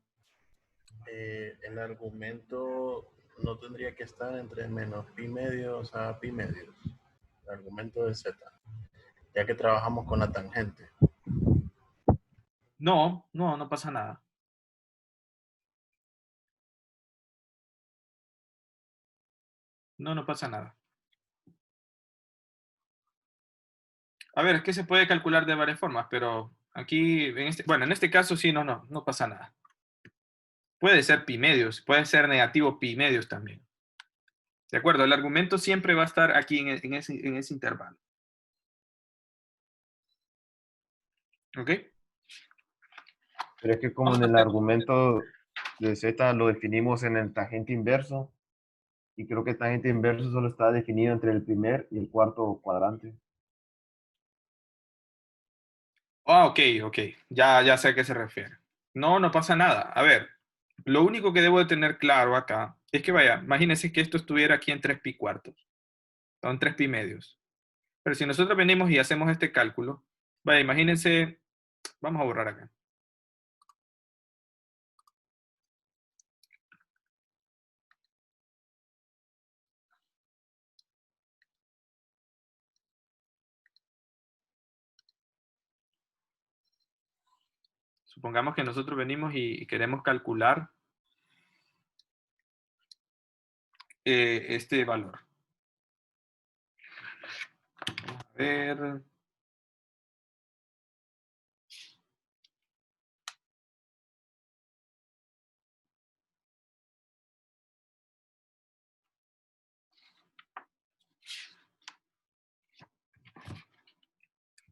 el argumento no tendría que estar entre menos pi medios a pi medios. El argumento de z, ya que trabajamos con la tangente. No, no pasa nada. No pasa nada. A ver, es que se puede calcular de varias formas, pero aquí, en este caso sí, no pasa nada. Puede ser pi medios, puede ser negativo pi medios también. ¿De acuerdo? El argumento siempre va a estar aquí en ese intervalo. ¿Ok? Pero es que como en el argumento de z lo definimos en el tangente inverso, y creo que el tangente inverso solo está definido entre el primer y el cuarto cuadrante. Ah, ok. Ya sé a qué se refiere. No pasa nada. A ver, lo único que debo de tener claro acá es que, vaya, imagínense que esto estuviera aquí en 3 pi cuartos. Son 3 pi medios. Pero si nosotros venimos y hacemos este cálculo, vaya, imagínense, vamos a borrar acá. Supongamos que nosotros venimos y queremos calcular este valor. A ver.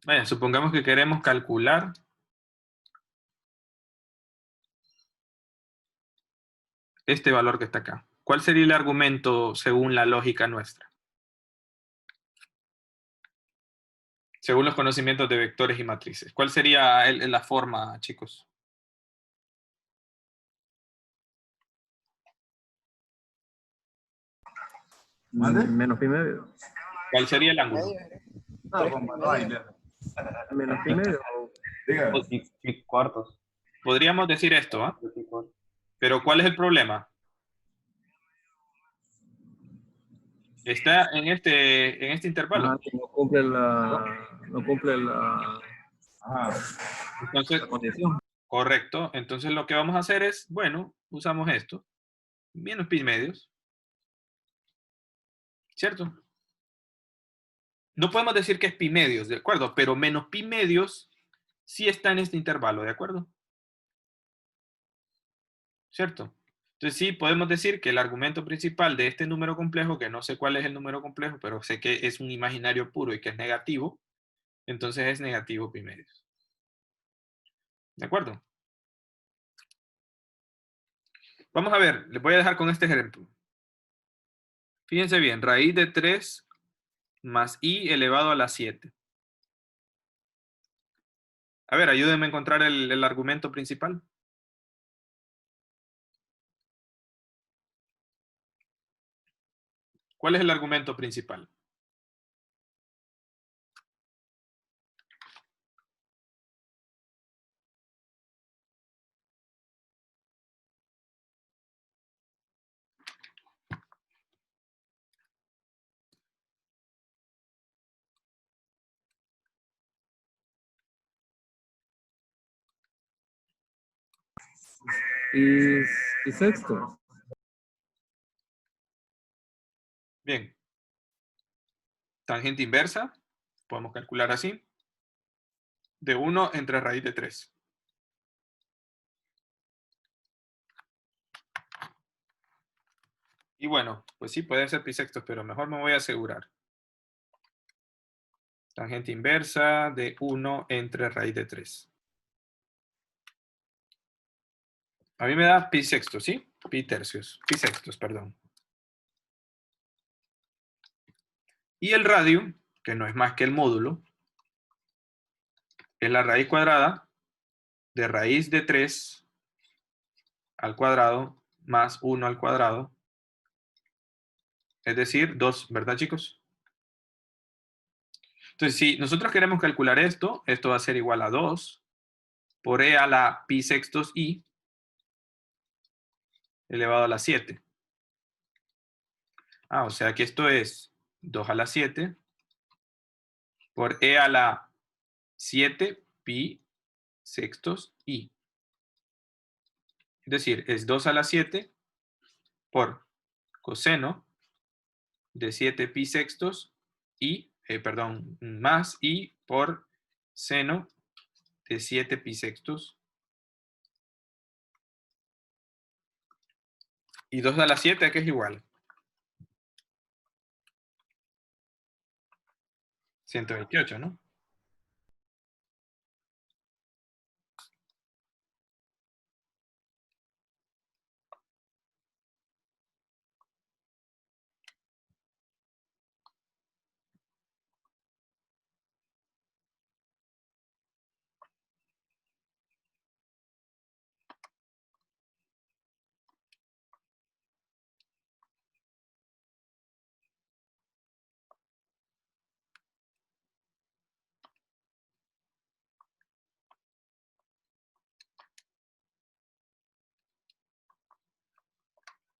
Vaya, supongamos que queremos calcular este valor que está acá. ¿Cuál sería el argumento según la lógica nuestra? Según los conocimientos de vectores y matrices. ¿Cuál sería la forma, chicos? Menos pi medio. ¿Cuál sería el ángulo? Menos pi medio. Y cuartos. Podríamos decir esto, ¿ah? Pero ¿cuál es el problema? Está en este intervalo. Ajá, que no cumple la Entonces, condición. correcto. Entonces lo que vamos a hacer es, bueno, usamos esto. Menos pi medios. ¿Cierto? No podemos decir que es pi medios, ¿de acuerdo? Pero menos pi medios sí está en este intervalo, ¿de acuerdo? ¿Cierto? Entonces sí, podemos decir que el argumento principal de este número complejo, que no sé cuál es el número complejo, pero sé que es un imaginario puro y que es negativo, entonces es negativo pi medios. ¿De acuerdo? Vamos a ver, les voy a dejar con este ejemplo. Fíjense bien, raíz de 3 más i elevado a la 7. A ver, ayúdenme a encontrar el argumento principal. ¿Cuál es el argumento principal? y sextos. Bien. Tangente inversa, podemos calcular así. De 1 entre raíz de 3. Y bueno, pues sí, puede ser bisextos, pero mejor me voy a asegurar. Tangente inversa de 1 entre raíz de 3. A mí me da pi sextos, ¿sí? Pi tercios. Pi sextos, perdón. Y el radio, que no es más que el módulo, es la raíz cuadrada de raíz de 3 al cuadrado más 1 al cuadrado. Es decir, 2, ¿verdad, chicos? Entonces, si nosotros queremos calcular esto, esto va a ser igual a 2 por e a la pi sextos i elevado a la 7. O sea que esto es 2 a la 7 por e a la 7 pi sextos i. Es decir, es 2 a la 7 por coseno de 7 pi sextos i, más i por seno de 7 pi sextos. Y 2 a la 7, que es igual. 128, ¿no?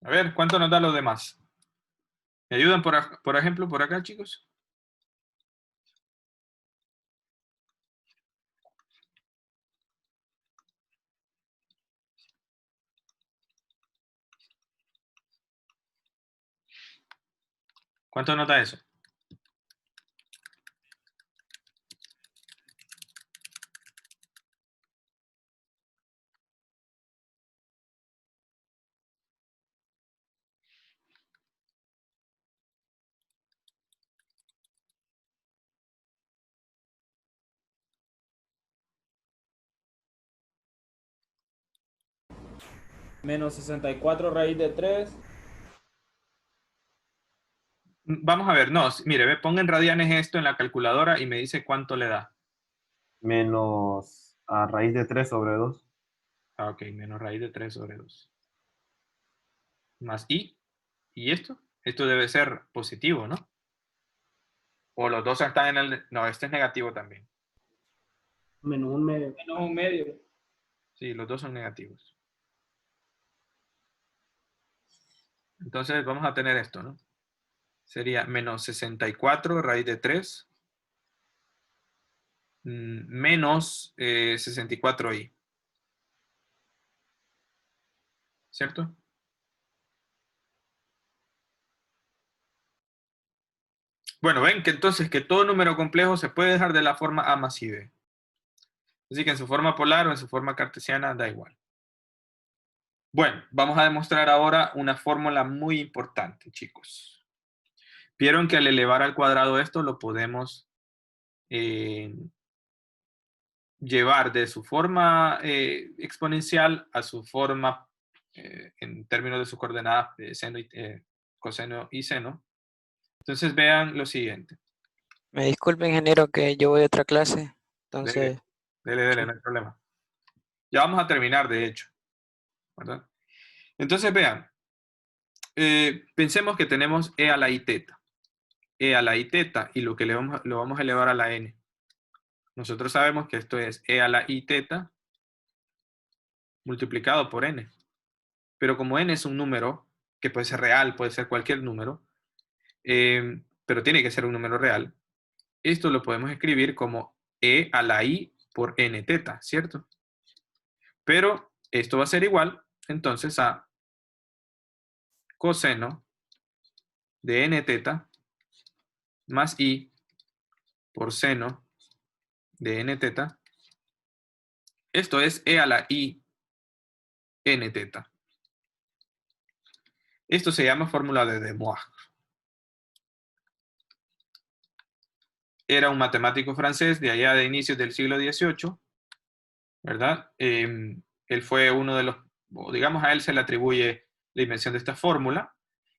A ver, ¿cuánto nos da los demás? ¿Me ayudan, por ejemplo, por acá, chicos? ¿Cuánto nos da eso? Menos 64 raíz de 3. Vamos a ver, no, mire, ponga en radianes esto en la calculadora y me dice cuánto le da. Menos a raíz de 3 sobre 2. Ok, menos raíz de 3 sobre 2. Más i. ¿Y esto? Esto debe ser positivo, ¿no? O los dos están en el... No, este es negativo también. Menos un medio. Menos un medio. Sí, los dos son negativos. Entonces vamos a tener esto, ¿no? Sería menos 64 raíz de 3 menos 64i. ¿Cierto? Bueno, ven que entonces que todo número complejo se puede dejar de la forma a más i b. Así que en su forma polar o en su forma cartesiana da igual. Bueno, vamos a demostrar ahora una fórmula muy importante, chicos. Vieron que al elevar al cuadrado esto lo podemos llevar de su forma exponencial a su forma en términos de sus coordenadas de seno coseno y seno. Entonces vean lo siguiente. Me disculpe, ingeniero, que yo voy a otra clase. Entonces, Dele, no hay problema. Ya vamos a terminar, de hecho. ¿Verdad? Entonces vean. Pensemos que tenemos e a la i teta. E a la i teta y lo que lo vamos a elevar a la n. Nosotros sabemos que esto es e a la i teta multiplicado por n. Pero como n es un número que puede ser real, puede ser cualquier número, pero tiene que ser un número real, esto lo podemos escribir como e a la i por n teta, ¿cierto? Pero Esto va a ser igual, entonces, a coseno de n teta más i por seno de n teta. Esto es e a la i n teta. Esto se llama fórmula de De Moivre. Era un matemático francés de allá de inicios del siglo XVIII, ¿verdad? Él fue uno de los, o digamos a él se le atribuye la invención de esta fórmula,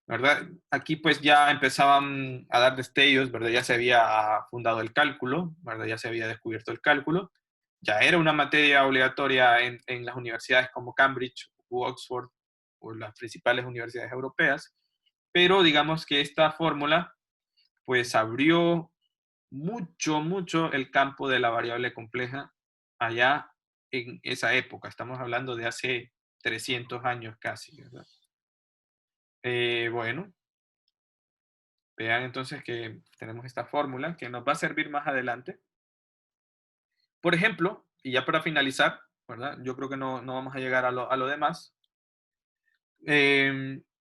¿verdad? Aquí pues ya empezaban a dar destellos, ¿verdad? Ya se había fundado el cálculo, ¿verdad? Ya se había descubierto el cálculo. Ya era una materia obligatoria en las universidades como Cambridge u Oxford o las principales universidades europeas, pero digamos que esta fórmula pues abrió mucho el campo de la variable compleja allá en esa época. Estamos hablando de hace 300 años casi, ¿verdad? Bueno, vean entonces que tenemos esta fórmula que nos va a servir más adelante. Por ejemplo, y ya para finalizar, ¿verdad? Yo creo que no vamos a llegar a lo demás.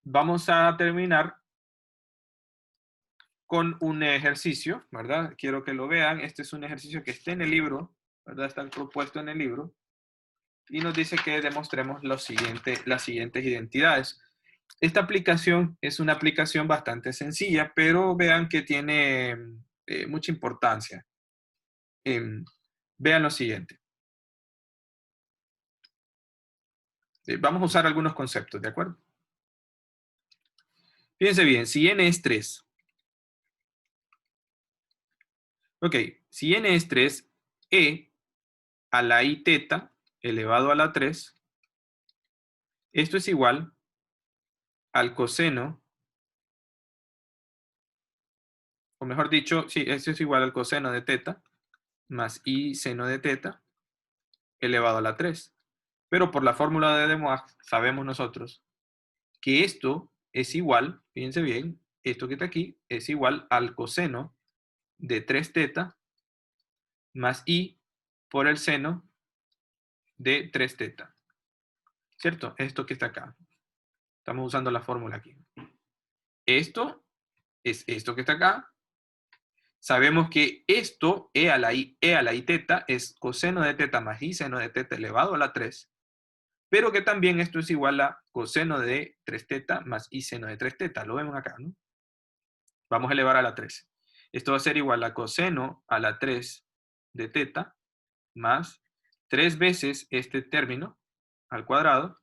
Vamos a terminar con un ejercicio, ¿verdad? Quiero que lo vean. Este es un ejercicio que está en el libro, ¿verdad? Está propuesto en el libro. Y nos dice que demostremos las siguientes identidades. Esta aplicación es una aplicación bastante sencilla, pero vean que tiene mucha importancia. Vean lo siguiente. Vamos a usar algunos conceptos, ¿de acuerdo? Fíjense bien, si n es 3. Ok, si n es 3, e a la i teta elevado a la 3, esto es igual al coseno, o mejor dicho, sí, esto es igual al coseno de teta más i seno de teta elevado a la 3. Pero por la fórmula de De Moivre sabemos nosotros que esto es igual, fíjense bien, esto que está aquí es igual al coseno de 3 teta más i por el seno de 3 teta. ¿Cierto? Esto que está acá. Estamos usando la fórmula aquí. Esto es esto que está acá. Sabemos que esto, e a la i teta, es coseno de teta más i seno de teta elevado a la 3. Pero que también esto es igual a coseno de 3 teta más i seno de 3 teta. Lo vemos acá, ¿no? Vamos a elevar a la 3. Esto va a ser igual a coseno a la 3 de teta más 3 veces este término al cuadrado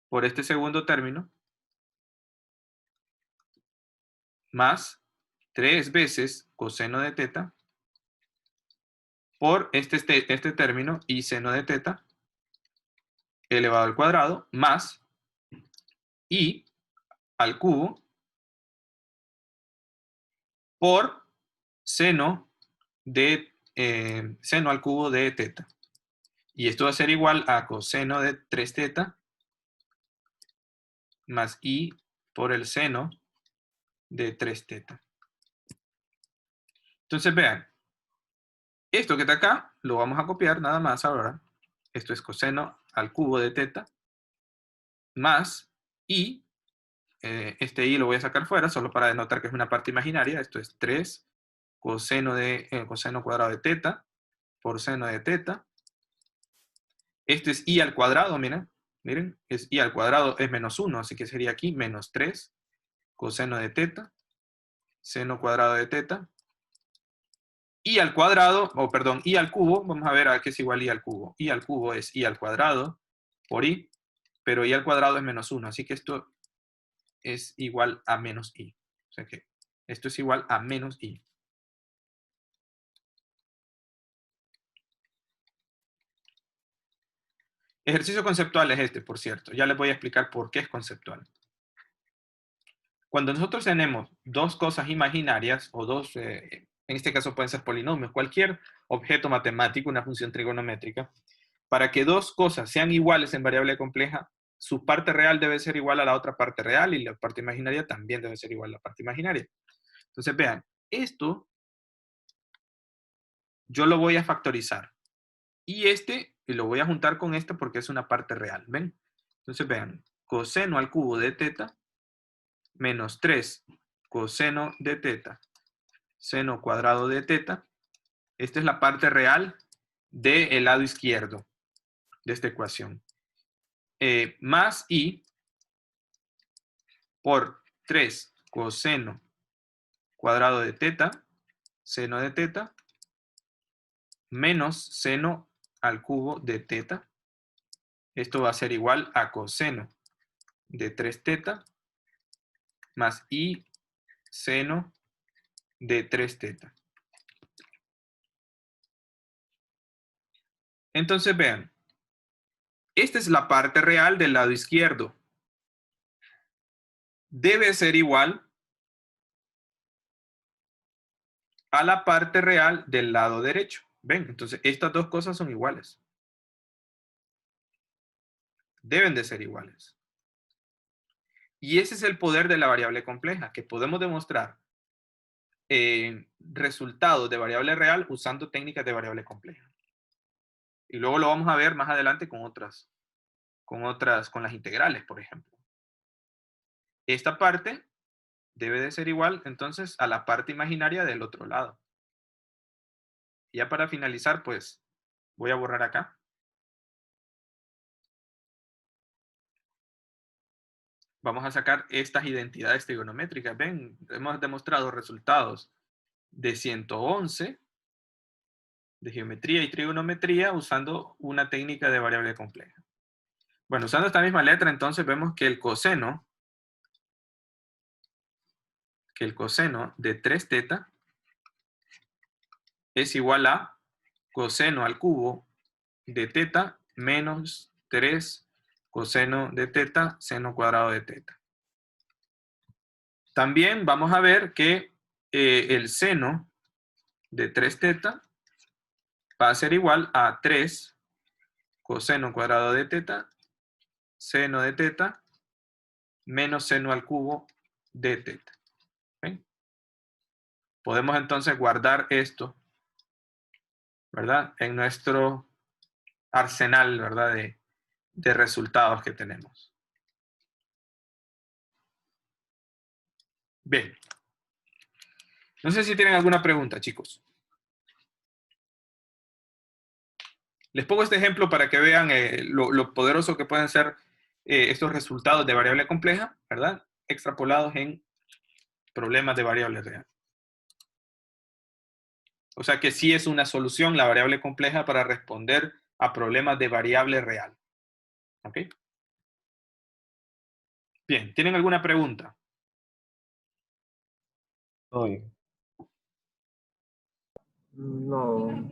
por este segundo término más 3 veces coseno de teta por este término y seno de teta elevado al cuadrado más i al cubo por seno al cubo de teta. Y esto va a ser igual a coseno de 3 teta más i por el seno de 3 teta. Entonces vean, esto que está acá lo vamos a copiar nada más ahora. Esto es coseno al cubo de teta más i, este i lo voy a sacar fuera solo para denotar que es una parte imaginaria. Esto es 3 coseno cuadrado de teta por seno de teta. Este es i al cuadrado, miren, es i al cuadrado es menos 1, así que sería aquí menos 3 coseno de teta, seno cuadrado de teta, i al cuadrado, i al cubo, vamos a ver a qué es igual i al cubo. I al cubo es i al cuadrado por i, pero i al cuadrado es menos 1, así que esto es igual a menos i. O sea que esto es igual a menos i. Ejercicio conceptual es este, por cierto. Ya les voy a explicar por qué es conceptual. Cuando nosotros tenemos dos cosas imaginarias, o dos, en este caso pueden ser polinomios, cualquier objeto matemático, una función trigonométrica, para que dos cosas sean iguales en variable compleja, su parte real debe ser igual a la otra parte real y la parte imaginaria también debe ser igual a la parte imaginaria. Entonces vean, esto yo lo voy a factorizar. Y este y lo voy a juntar con este porque es una parte real, ¿ven? Entonces vean, coseno al cubo de teta menos 3 coseno de teta seno cuadrado de teta. Esta es la parte real del lado izquierdo de esta ecuación. Más i por 3 coseno cuadrado de teta, seno de teta, menos seno al cubo de teta. Esto va a ser igual a coseno de 3 teta más i seno de 3 teta. Entonces vean, esta es la parte real del lado izquierdo. Debe ser igual a la parte real del lado derecho. ¿Ven? Entonces, estas dos cosas son iguales. Deben de ser iguales. Y ese es el poder de la variable compleja, que podemos demostrar resultados de variable real usando técnicas de variable compleja. Y luego lo vamos a ver más adelante con las integrales, por ejemplo. Esta parte debe de ser igual, entonces, a la parte imaginaria del otro lado. Y ya para finalizar, pues, voy a borrar acá. Vamos a sacar estas identidades trigonométricas. Ven, hemos demostrado resultados de 111 de geometría y trigonometría usando una técnica de variable compleja. Bueno, usando esta misma letra, entonces vemos que el coseno de 3 teta es igual a coseno al cubo de teta menos 3 coseno de teta seno cuadrado de teta. También vamos a ver que el seno de 3 teta va a ser igual a 3 coseno cuadrado de teta seno de teta menos seno al cubo de teta. ¿Okay? Podemos entonces guardar esto, ¿verdad? En nuestro arsenal, ¿verdad? De resultados que tenemos. Bien. No sé si tienen alguna pregunta, chicos. Les pongo este ejemplo para que vean lo poderoso que pueden ser estos resultados de variable compleja, ¿verdad? Extrapolados en problemas de variable real. O sea que sí es una solución la variable compleja para responder a problemas de variable real. ¿Ok? Bien, ¿tienen alguna pregunta? Oye, No.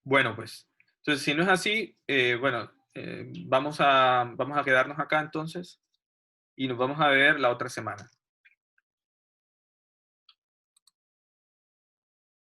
Bueno, pues, entonces si no es así, bueno, vamos a quedarnos acá entonces y nos vamos a ver la otra semana.